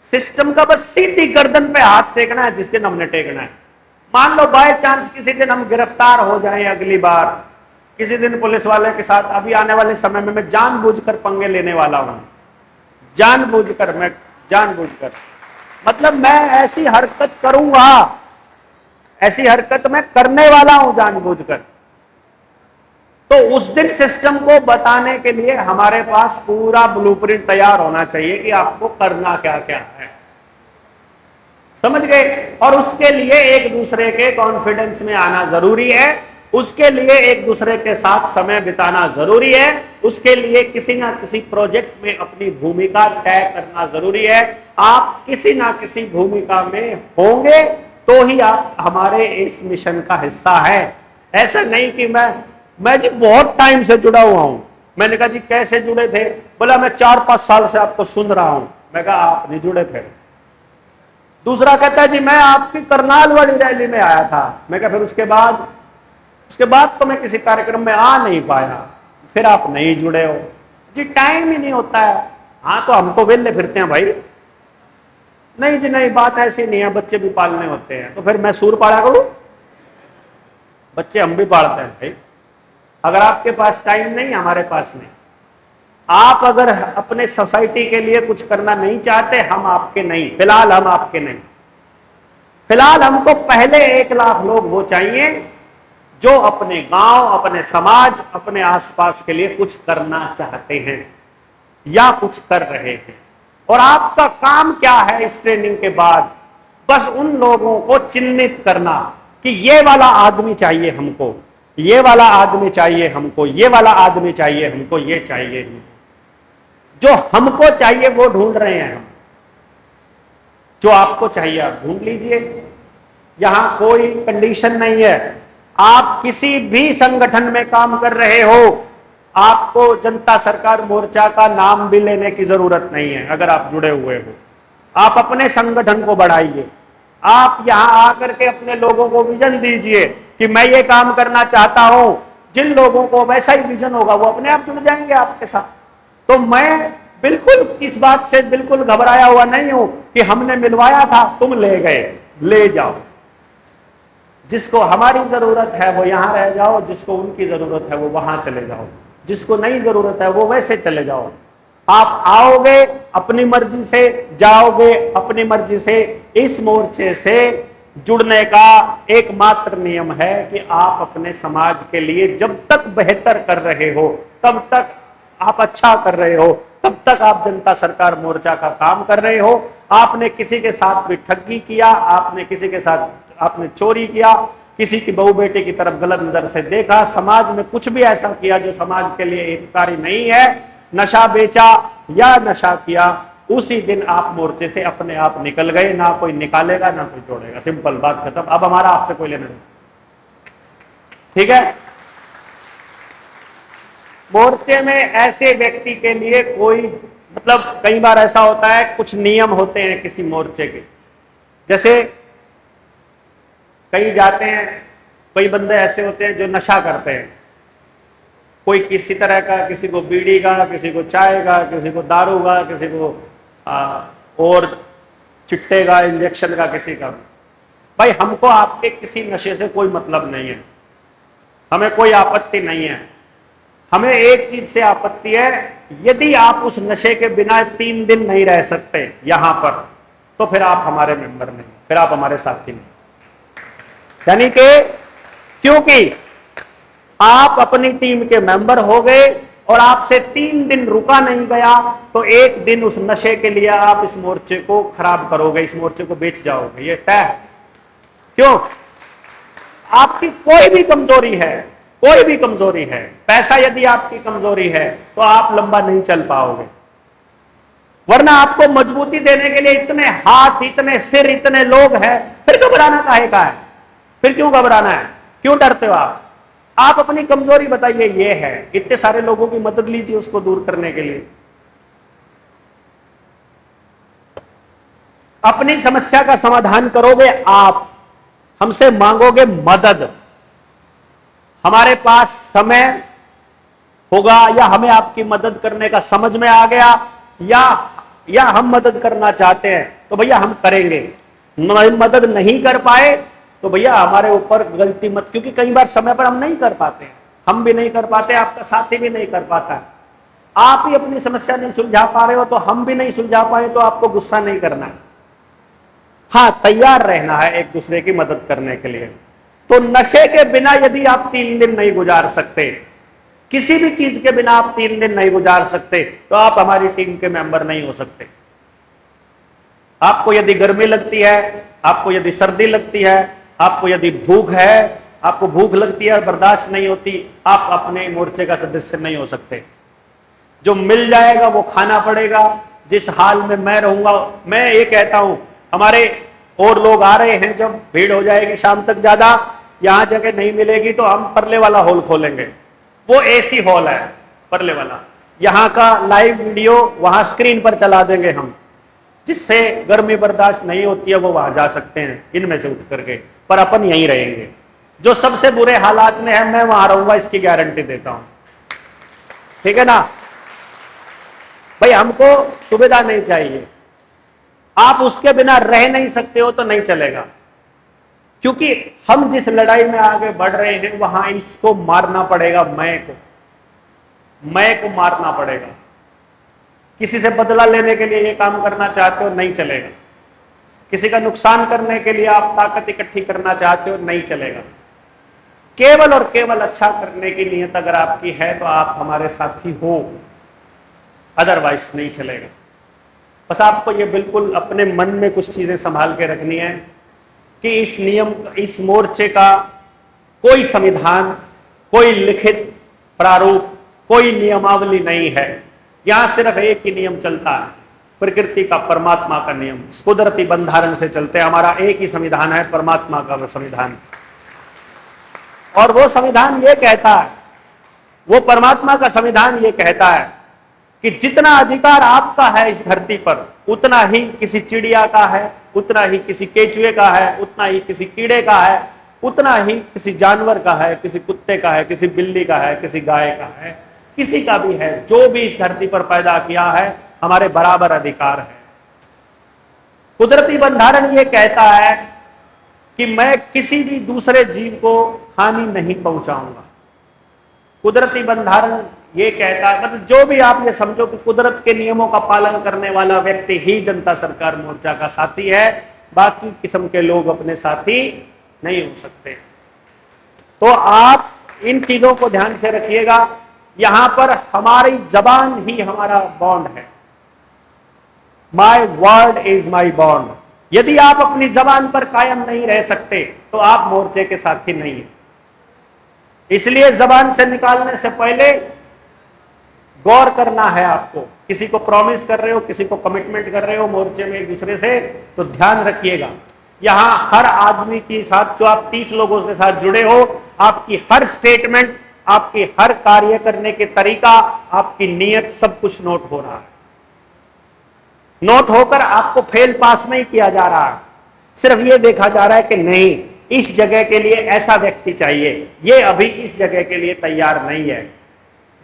S1: सिस्टम का बस सीधी गर्दन पे हाथ टेकना है जिस दिन हमने टेकना है। मान लो बाय चांस किसी दिन हम गिरफ्तार हो जाएं, अगली बार किसी दिन पुलिस वाले के साथ, अभी आने वाले समय में मैं जानबूझकर पंगे लेने वाला हूं, जानबूझकर, मैं जानबूझकर, मतलब मैं ऐसी हरकत करूंगा, ऐसी हरकत मैं करने वाला हूं जानबूझकर। तो उस दिन सिस्टम को बताने के लिए हमारे पास पूरा ब्लूप्रिंट तैयार होना चाहिए कि आपको करना क्या क्या है। समझ गए? और उसके लिए एक दूसरे के कॉन्फिडेंस में आना जरूरी है, उसके लिए एक दूसरे के साथ समय बिताना जरूरी है, उसके लिए किसी ना किसी प्रोजेक्ट में अपनी भूमिका तय करना जरूरी है। आप किसी ना किसी भूमिका में होंगे तो ही आप हमारे इस मिशन का हिस्सा है। ऐसा नहीं कि मैं जी बहुत टाइम से जुड़ा हुआ हूं। मैंने कहा जी कैसे जुड़े थे? बोला मैं 4-5 साल से आपको सुन रहा हूं। मैं कहा आप नहीं जुड़े थे। दूसरा कहता है जी मैं आपकी करनाल वाली रैली में आया था। मैं कहा फिर उसके बाद तो मैं किसी कार्यक्रम में आ नहीं पाया। फिर आप नहीं जुड़े हो जी, टाइम ही नहीं होता है। हाँ तो हम तो वेले फिरते हैं भाई। नहीं जी नहीं, बात ऐसी नहीं है, बच्चे भी पालने होते हैं। तो फिर मैं सूर पाला करूं? बच्चे हम भी पालते हैं भाई। अगर आपके पास टाइम नहीं, हमारे पास नहीं। आप अगर अपने सोसाइटी के लिए कुछ करना नहीं चाहते, हम आपके नहीं, फिलहाल हम आपके नहीं। फिलहाल हमको पहले 1 लाख लोग वो चाहिए जो अपने गांव, अपने समाज, अपने आसपास के लिए कुछ करना चाहते हैं या कुछ कर रहे हैं। और आपका काम क्या है इस ट्रेनिंग के बाद? बस उन लोगों को चिन्हित करना कि ये वाला आदमी चाहिए हमको, ये वाला आदमी चाहिए हमको, ये वाला आदमी चाहिए हमको, ये चाहिए हमको। जो हमको चाहिए वो ढूंढ रहे हैं हम। जो आपको चाहिए आप ढूंढ लीजिए। यहां कोई कंडीशन नहीं है। आप किसी भी संगठन में काम कर रहे हो, आपको जनता सरकार मोर्चा का नाम भी लेने की जरूरत नहीं है। अगर आप जुड़े हुए हो, आप अपने संगठन को बढ़ाइए। आप यहां आकर के अपने लोगों को विजन दीजिए कि मैं ये काम करना चाहता हूं। जिन लोगों को वैसा ही विजन होगा वो अपने आप जुड़ जाएंगे आपके साथ। तो मैं बिल्कुल इस बात से बिल्कुल घबराया हुआ नहीं हूं कि हमने मिलवाया था, तुम ले गए। ले जाओ, जिसको हमारी जरूरत है वो यहां रह जाओ, जिसको उनकी जरूरत है वो वहां चले जाओ, जिसको नहीं जरूरत है वो वैसे चले जाओ। आप आओगे अपनी मर्जी से, जाओगे अपनी मर्जी से। इस मोर्चे से जुड़ने का एकमात्र नियम है कि आप अपने समाज के लिए जब तक बेहतर कर रहे हो, तब तक आप अच्छा कर रहे हो, तब तक आप जनता सरकार मोर्चा का काम कर रहे हो। आपने किसी के साथ भी ठगी किया, आपने किसी के साथ आपने चोरी किया, किसी की बहू बेटे की तरफ गलत नजर से देखा, समाज में कुछ भी ऐसा किया जो समाज के लिए हितकारी नहीं है, नशा बेचा या नशा किया, उसी दिन आप मोर्चे से अपने आप निकल गए। ना कोई निकालेगा ना कोई जोड़ेगा। सिंपल बात खत्म। अब हमारा आपसे कोई लेना नहीं। ठीक है? मोर्चे में ऐसे व्यक्ति के लिए कोई मतलब कई बार ऐसा होता है, कुछ नियम होते हैं किसी मोर्चे के। जैसे कई जाते हैं, कई बंदे ऐसे होते हैं जो नशा करते हैं। कोई किसी तरह का, किसी को बीड़ी का, किसी को चाय का, किसी को दारू का, किसी को और चिट्टे का, इंजेक्शन का, किसी का। भाई हमको आपके किसी नशे से कोई मतलब नहीं है, हमें कोई आपत्ति नहीं है। हमें एक चीज से आपत्ति है, यदि आप उस नशे के बिना 3 दिन नहीं रह सकते यहां पर, तो फिर आप हमारे मेंबर नहीं, फिर आप हमारे साथी नहीं। यानी कि क्योंकि आप अपनी टीम के मेंबर हो गए और आपसे 3 दिन रुका नहीं गया, तो एक दिन उस नशे के लिए आप इस मोर्चे को खराब करोगे, इस मोर्चे को बेच जाओगे, ये तय। क्यों? आपकी कोई भी कमजोरी है, कोई भी कमजोरी है, पैसा यदि आपकी कमजोरी है तो आप लंबा नहीं चल पाओगे। वरना आपको मजबूती देने के लिए इतने हाथ, इतने सिर, इतने लोग हैं, फिर घबराना काहे का है? फिर क्यों घबराना है? क्यों डरते हो आप अपनी कमजोरी बताइए, ये है। इतने सारे लोगों की मदद लीजिए उसको दूर करने के लिए। अपनी समस्या का समाधान करोगे आप, हमसे मांगोगे मदद। हमारे पास समय होगा या हमें आपकी मदद करने का समझ में आ गया, या हम मदद करना चाहते हैं तो भैया हम करेंगे। मदद नहीं कर पाए तो भैया हमारे ऊपर गलती मत, क्योंकि कई बार समय पर हम नहीं कर पाते, हम भी नहीं कर पाते, आपका साथी भी नहीं कर पाता। आप ही अपनी समस्या नहीं सुलझा पा रहे हो तो हम भी नहीं सुलझा पाए, तो आपको गुस्सा नहीं करना है। हाँ, तैयार रहना है एक दूसरे की मदद करने के लिए। तो नशे के बिना यदि आप 3 दिन नहीं गुजार सकते, किसी भी चीज के बिना आप 3 दिन नहीं गुजार सकते, तो आप हमारी टीम के मेंबर नहीं हो सकते। आपको यदि गर्मी लगती है, आपको यदि सर्दी लगती है, आपको यदि भूख है, आपको भूख लगती है और बर्दाश्त नहीं होती, आप अपने मोर्चे का सदस्य नहीं हो सकते। जो मिल जाएगा वो खाना पड़ेगा। जिस हाल में मैं रहूंगा, मैं ये कहता हूं, हमारे और लोग आ रहे हैं, जब भीड़ हो जाएगी शाम तक ज्यादा, यहां जगह नहीं मिलेगी तो हम परले वाला हॉल खोलेंगे। वो एसी हॉल है परले वाला, यहां का लाइव वीडियो वहां स्क्रीन पर चला देंगे हम, जिससे गर्मी बर्दाश्त नहीं होती है वो वहां जा सकते हैं इनमें से उठ करके, पर अपन यहीं रहेंगे। जो सबसे बुरे हालात में है मैं वहां रहूंगा, इसकी गारंटी देता हूं। ठीक है ना भाई, हमको सुविधा नहीं चाहिए। आप उसके बिना रह नहीं सकते हो तो नहीं चलेगा, क्योंकि हम जिस लड़ाई में आगे बढ़ रहे हैं वहां इसको मारना पड़ेगा, मैं को मारना पड़ेगा। किसी से बदला लेने के लिए ये काम करना चाहते हो, नहीं चलेगा। किसी का नुकसान करने के लिए आप ताकत इकट्ठी करना चाहते हो, नहीं चलेगा। केवल और केवल अच्छा करने की नीयत अगर आपकी है तो आप हमारे साथी हो, अदरवाइज नहीं चलेगा। बस आपको ये बिल्कुल अपने मन में कुछ चीजें संभाल के रखनी है कि इस नियम, इस मोर्चे का कोई संविधान, कोई लिखित प्रारूप, कोई नियमावली नहीं है। यहां सिर्फ एक ही नियम चलता है, प्रकृति का, परमात्मा का नियम, कुदरती बंधारण से चलते हैं। हमारा एक ही संविधान है, परमात्मा का संविधान। और वो संविधान ये कहता है, वो परमात्मा का संविधान ये कहता है कि जितना अधिकार आपका है इस धरती पर, उतना ही किसी चिड़िया का है, उतना ही किसी केचुए का है, उतना ही किसी कीड़े का है, उतना ही किसी जानवर का है, किसी कुत्ते का है, किसी बिल्ली का है, किसी गाय का है, किसी का भी है। जो भी इस धरती पर पैदा किया है, हमारे बराबर अधिकार है। कुदरती बंधारण ये कहता है कि मैं किसी भी दूसरे जीव को हानि नहीं पहुंचाऊंगा। कुदरती बंधारण ये कहता है, मतलब जो भी आप ये समझो कि कुदरत के नियमों का पालन करने वाला व्यक्ति ही जनता सरकार मोर्चा का साथी है, बाकी किस्म के लोग अपने साथी नहीं हो सकते। तो आप इन चीजों को ध्यान से रखिएगा। यहां पर हमारी जबान ही हमारा बॉन्ड है। My word is my bond. यदि आप अपनी जबान पर कायम नहीं रह सकते तो आप मोर्चे के साथी नहीं है। इसलिए जबान से निकालने से पहले गौर करना है आपको। किसी को प्रॉमिस कर रहे हो, किसी को कमिटमेंट कर रहे हो मोर्चे में एक दूसरे से, तो ध्यान रखिएगा। यहां हर आदमी के साथ, जो आप 30 लोगों के साथ जुड़े हो, आपकी हर स्टेटमेंट, आपकी हर कार्य करने के तरीका, आपकी नीयत, सब कुछ नोट हो रहा है। नोट होकर आपको फेल पास नहीं किया जा रहा है। सिर्फ ये देखा जा रहा है कि नहीं, इस जगह के लिए ऐसा व्यक्ति चाहिए, ये अभी इस जगह के लिए तैयार नहीं है,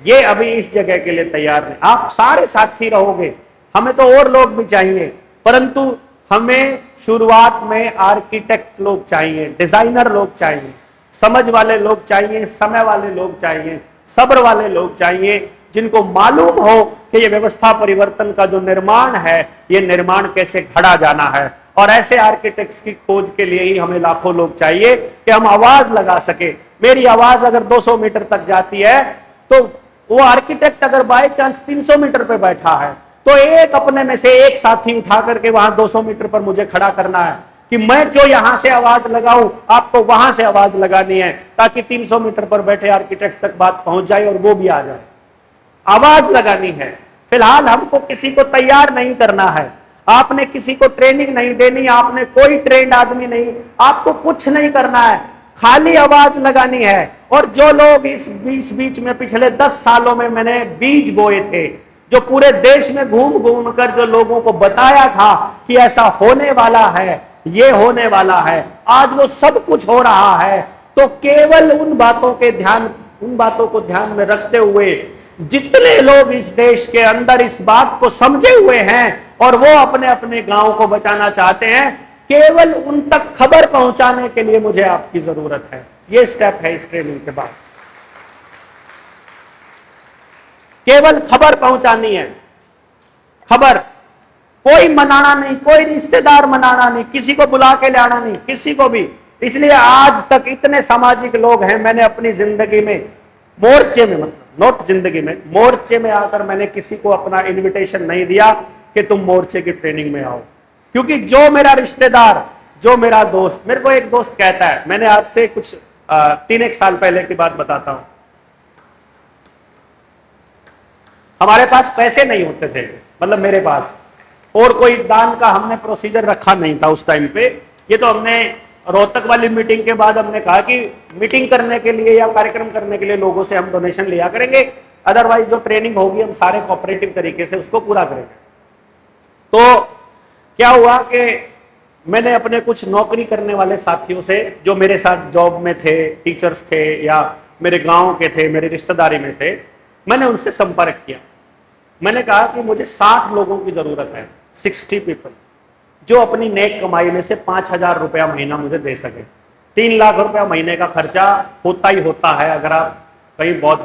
S1: ये अभी इस जगह के लिए तैयार नहीं। आप सारे साथी रहोगे, हमें तो और लोग भी चाहिए, परंतु हमें शुरुआत में आर्किटेक्ट लोग चाहिए, डिजाइनर लोग चाहिए, समझ वाले लोग चाहिए, समय वाले लोग चाहिए, सब्र वाले लोग चाहिए, जिनको मालूम हो कि ये व्यवस्था परिवर्तन का जो निर्माण है, ये निर्माण कैसे घड़ा जाना है। और ऐसे आर्किटेक्ट्स की खोज के लिए ही हमें लाखों लोग चाहिए कि हम आवाज लगा सके। मेरी आवाज अगर 200 मीटर तक जाती है तो वो आर्किटेक्ट अगर बाय चांस 300 मीटर पे बैठा है तो एक अपने में से एक साथी उठा करके वहां 200 मीटर पर मुझे खड़ा करना है कि मैं जो यहां से आवाज लगाऊं, आपको वहां से आवाज लगानी है, ताकि 300 मीटर पर बैठे आर्किटेक्ट तक बात पहुंच जाए और वो भी आ जाए। आवाज लगानी है। फिलहाल हमको किसी को तैयार नहीं करना है, आपने किसी को ट्रेनिंग नहीं देनी, आपने कोई ट्रेंड आदमी नहीं, आपको कुछ नहीं करना है, खाली आवाज लगानी है। और जो लोग इस बीच में पिछले 10 सालों में मैंने बीज बोए थे, जो पूरे देश में घूम घूम कर जो लोगों को बताया था कि ऐसा होने वाला है, ये होने वाला है, आज वो सब कुछ हो रहा है। तो केवल उन बातों को ध्यान में रखते हुए जितने लोग इस देश के अंदर इस बात को समझे हुए हैं और वो अपने अपने गांव को बचाना चाहते हैं, केवल उन तक खबर पहुंचाने के लिए मुझे आपकी जरूरत है। ये स्टेप है इस ट्रेनिंग के बाद। केवल खबर पहुंचानी है, खबर। कोई मनाना नहीं, कोई रिश्तेदार मनाना नहीं, किसी को बुला के लाना नहीं, किसी को भी। इसलिए आज तक इतने सामाजिक लोग हैं, मैंने अपनी जिंदगी में मोर्चे में, मतलब नॉट जिंदगी में, मोर्चे में आकर मैंने किसी को अपना इनविटेशन नहीं दिया कि तुम मोर्चे की ट्रेनिंग में आओ। क्योंकि जो मेरा रिश्तेदार, जो मेरा दोस्त, मेरे को एक दोस्त कहता है, मैंने आज से कुछ 3-1 साल पहले की बात बताता हूं। हमारे पास पैसे नहीं होते थे, मतलब मेरे पास, और कोई दान का हमने प्रोसीजर रखा नहीं था उस टाइम पे। ये तो हमने रोहतक वाली मीटिंग के बाद हमने कहा कि मीटिंग करने के लिए या कार्यक्रम करने के लिए लोगों से हम डोनेशन लिया करेंगे, अदरवाइज जो ट्रेनिंग होगी हम सारे कोऑपरेटिव तरीके से उसको पूरा करेंगे। तो क्या हुआ कि मैंने अपने कुछ नौकरी करने वाले साथियों से, जो मेरे साथ जॉब में थे, टीचर्स थे या मेरे गांव के थे, मेरे रिश्तेदारी में थे, मैंने उनसे संपर्क किया। मैंने कहा कि मुझे 60 लोगों की जरूरत है, 60 पीपल, जो अपनी नेक कमाई में से 5,000 रुपया महीना मुझे दे सके। 3 लाख रुपया महीने का खर्चा होता ही होता है अगर आप कहीं बहुत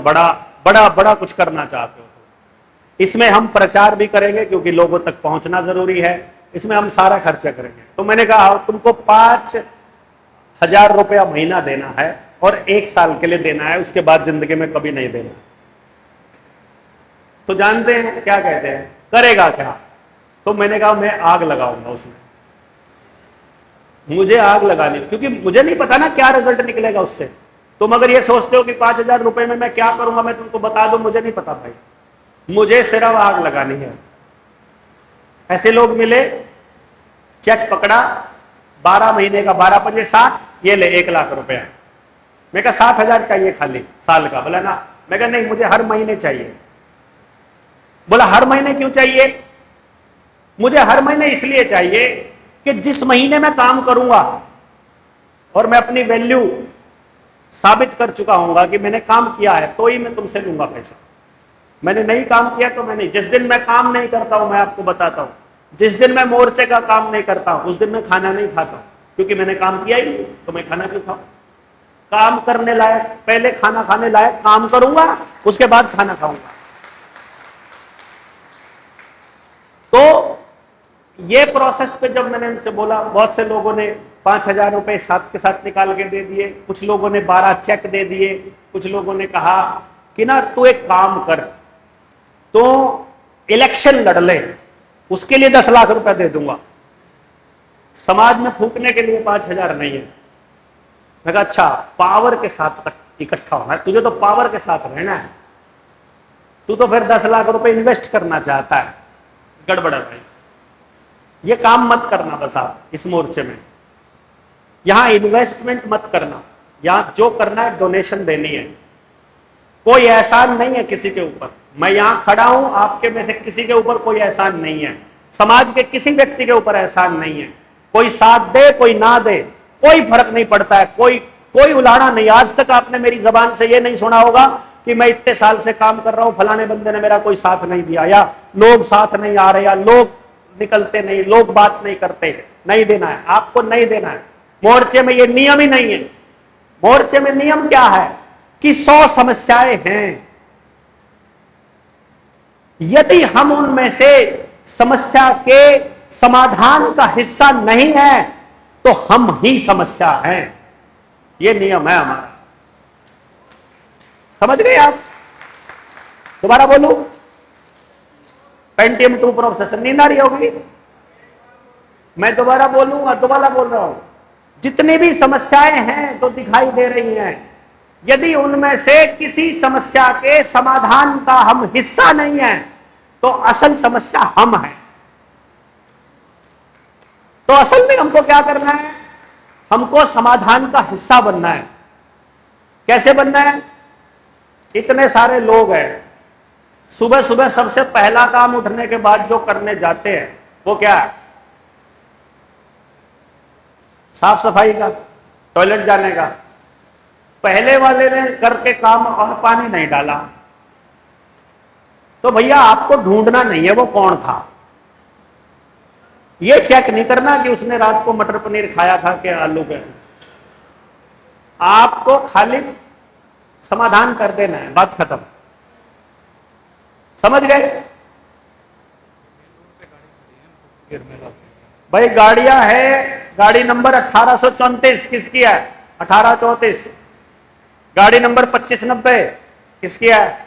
S1: बड़ा कुछ करना चाहते हो। इसमें हम प्रचार भी करेंगे क्योंकि लोगों तक पहुंचना जरूरी है, इसमें हम सारा खर्चा करेंगे। तो मैंने कहा तुमको 5,000 रुपया महीना देना है और 1 साल के लिए देना है, उसके बाद जिंदगी में कभी नहीं देना। तो जानते हैं क्या कहते हैं, करेगा क्या? तो मैंने कहा मैं आग लगाऊंगा उसमें, मुझे आग लगानी, क्योंकि मुझे नहीं पता ना क्या रिजल्ट निकलेगा उससे। तुम अगर ये सोचते हो कि 5,000 रुपए में मैं क्या करूंगा, मैं तुमको बता दूं, मुझे नहीं पता भाई, मुझे सिर्फ आग लगानी है। ऐसे लोग मिले, चेक पकड़ा, 12 महीने का, 12 पंजे 60, ये ले 1 लाख रुपया। मैं कहा 60,000 चाहिए खाली साल का। बोला ना, मैं कहा नहीं, मुझे हर महीने चाहिए। बोला हर महीने क्यों चाहिए? मुझे हर महीने इसलिए चाहिए कि जिस महीने मैं काम करूंगा और मैं अपनी वैल्यू साबित कर चुका हूंगा कि मैंने काम किया है, तो ही मैं तुमसे लूंगा पैसा। मैंने नहीं काम किया तो मैं नहीं। जिस दिन मैं काम नहीं करता हूं, मैं आपको बताता हूं, जिस दिन मैं मोर्चे का काम नहीं करता हूं, उस दिन मैं खाना नहीं खाता, क्योंकि मैंने काम किया ही नहीं, तो मैं खाना क्यों खाऊं? काम करने लायक, पहले खाना खाने लायक काम करूंगा, उसके बाद खाना खाऊंगा। तो ये प्रोसेस पे जब मैंने उनसे बोला, बहुत से लोगों ने 5,000 रुपए साथ के साथ निकाल के दे दिए, कुछ लोगों ने 12 चेक दे दिए, कुछ लोगों ने कहा कि ना तू एक काम कर, तो इलेक्शन लड़ ले, उसके लिए 10 लाख रुपए दे दूंगा, समाज में फूकने के लिए 5,000 नहीं है। मैं कहा अच्छा, पावर के साथ इकट्ठा होना है, तुझे तो पावर के साथ रहना है, तू तो फिर 10 लाख रुपए इन्वेस्ट करना चाहता है। गड़बड़ है भाई, ये काम मत करना बस आप इस मोर्चे में, यहां इन्वेस्टमेंट मत करना, यहां जो करना है डोनेशन देनी है। कोई एहसान नहीं है किसी के ऊपर, मैं यहां खड़ा हूं, आपके में से किसी के ऊपर कोई एहसान नहीं है, समाज के किसी व्यक्ति के ऊपर एहसान नहीं है। कोई साथ दे कोई ना दे, कोई फर्क नहीं पड़ता है, कोई उलाड़ा नहीं। आज तक आपने मेरी जबान से ये नहीं सुना होगा कि मैं इतने साल से काम कर रहा हूं, फलाने बंदे ने मेरा कोई साथ नहीं दिया, या लोग साथ नहीं आ रहे, या लोग निकलते नहीं, लोग बात नहीं करते। नहीं देना है आपको, नहीं देना है। मोर्चे में ये नियम ही नहीं है। मोर्चे में नियम क्या है कि 100 समस्याएं हैं, यदि हम उनमें से समस्या के समाधान का हिस्सा नहीं है तो हम ही समस्या हैं। ये नियम है हमारा, समझ गए आप? दोबारा बोलूं, पेंटियम 2 प्रोसेसर, नींद आ रही होगी? मैं दोबारा बोलूंगा, दोबारा बोल रहा हूं, जितनी भी समस्याएं हैं तो दिखाई दे रही हैं, यदि उनमें से किसी समस्या के समाधान का हम हिस्सा नहीं है तो असल समस्या हम हैं। तो असल में हमको क्या करना है? हमको समाधान का हिस्सा बनना है। कैसे बनना है? इतने सारे लोग हैं, सुबह सुबह सबसे पहला काम उठने के बाद जो करने जाते हैं वो क्या है? साफ सफाई का, टॉयलेट जाने का। पहले वाले ने करके काम और पानी नहीं डाला, तो भैया आपको ढूंढना नहीं है वो कौन था, ये चेक नहीं करना कि उसने रात को मटर पनीर खाया था कि आलू के। आपको खाली समाधान कर देना है, बात खत्म। समझ गए भाई? गाड़ियां है, गाड़ी नंबर 1834 किसकी है? 1834। गाड़ी नंबर 2590 किसकी है?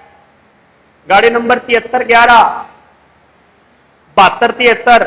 S1: गाड़ी नंबर 7311, 7273,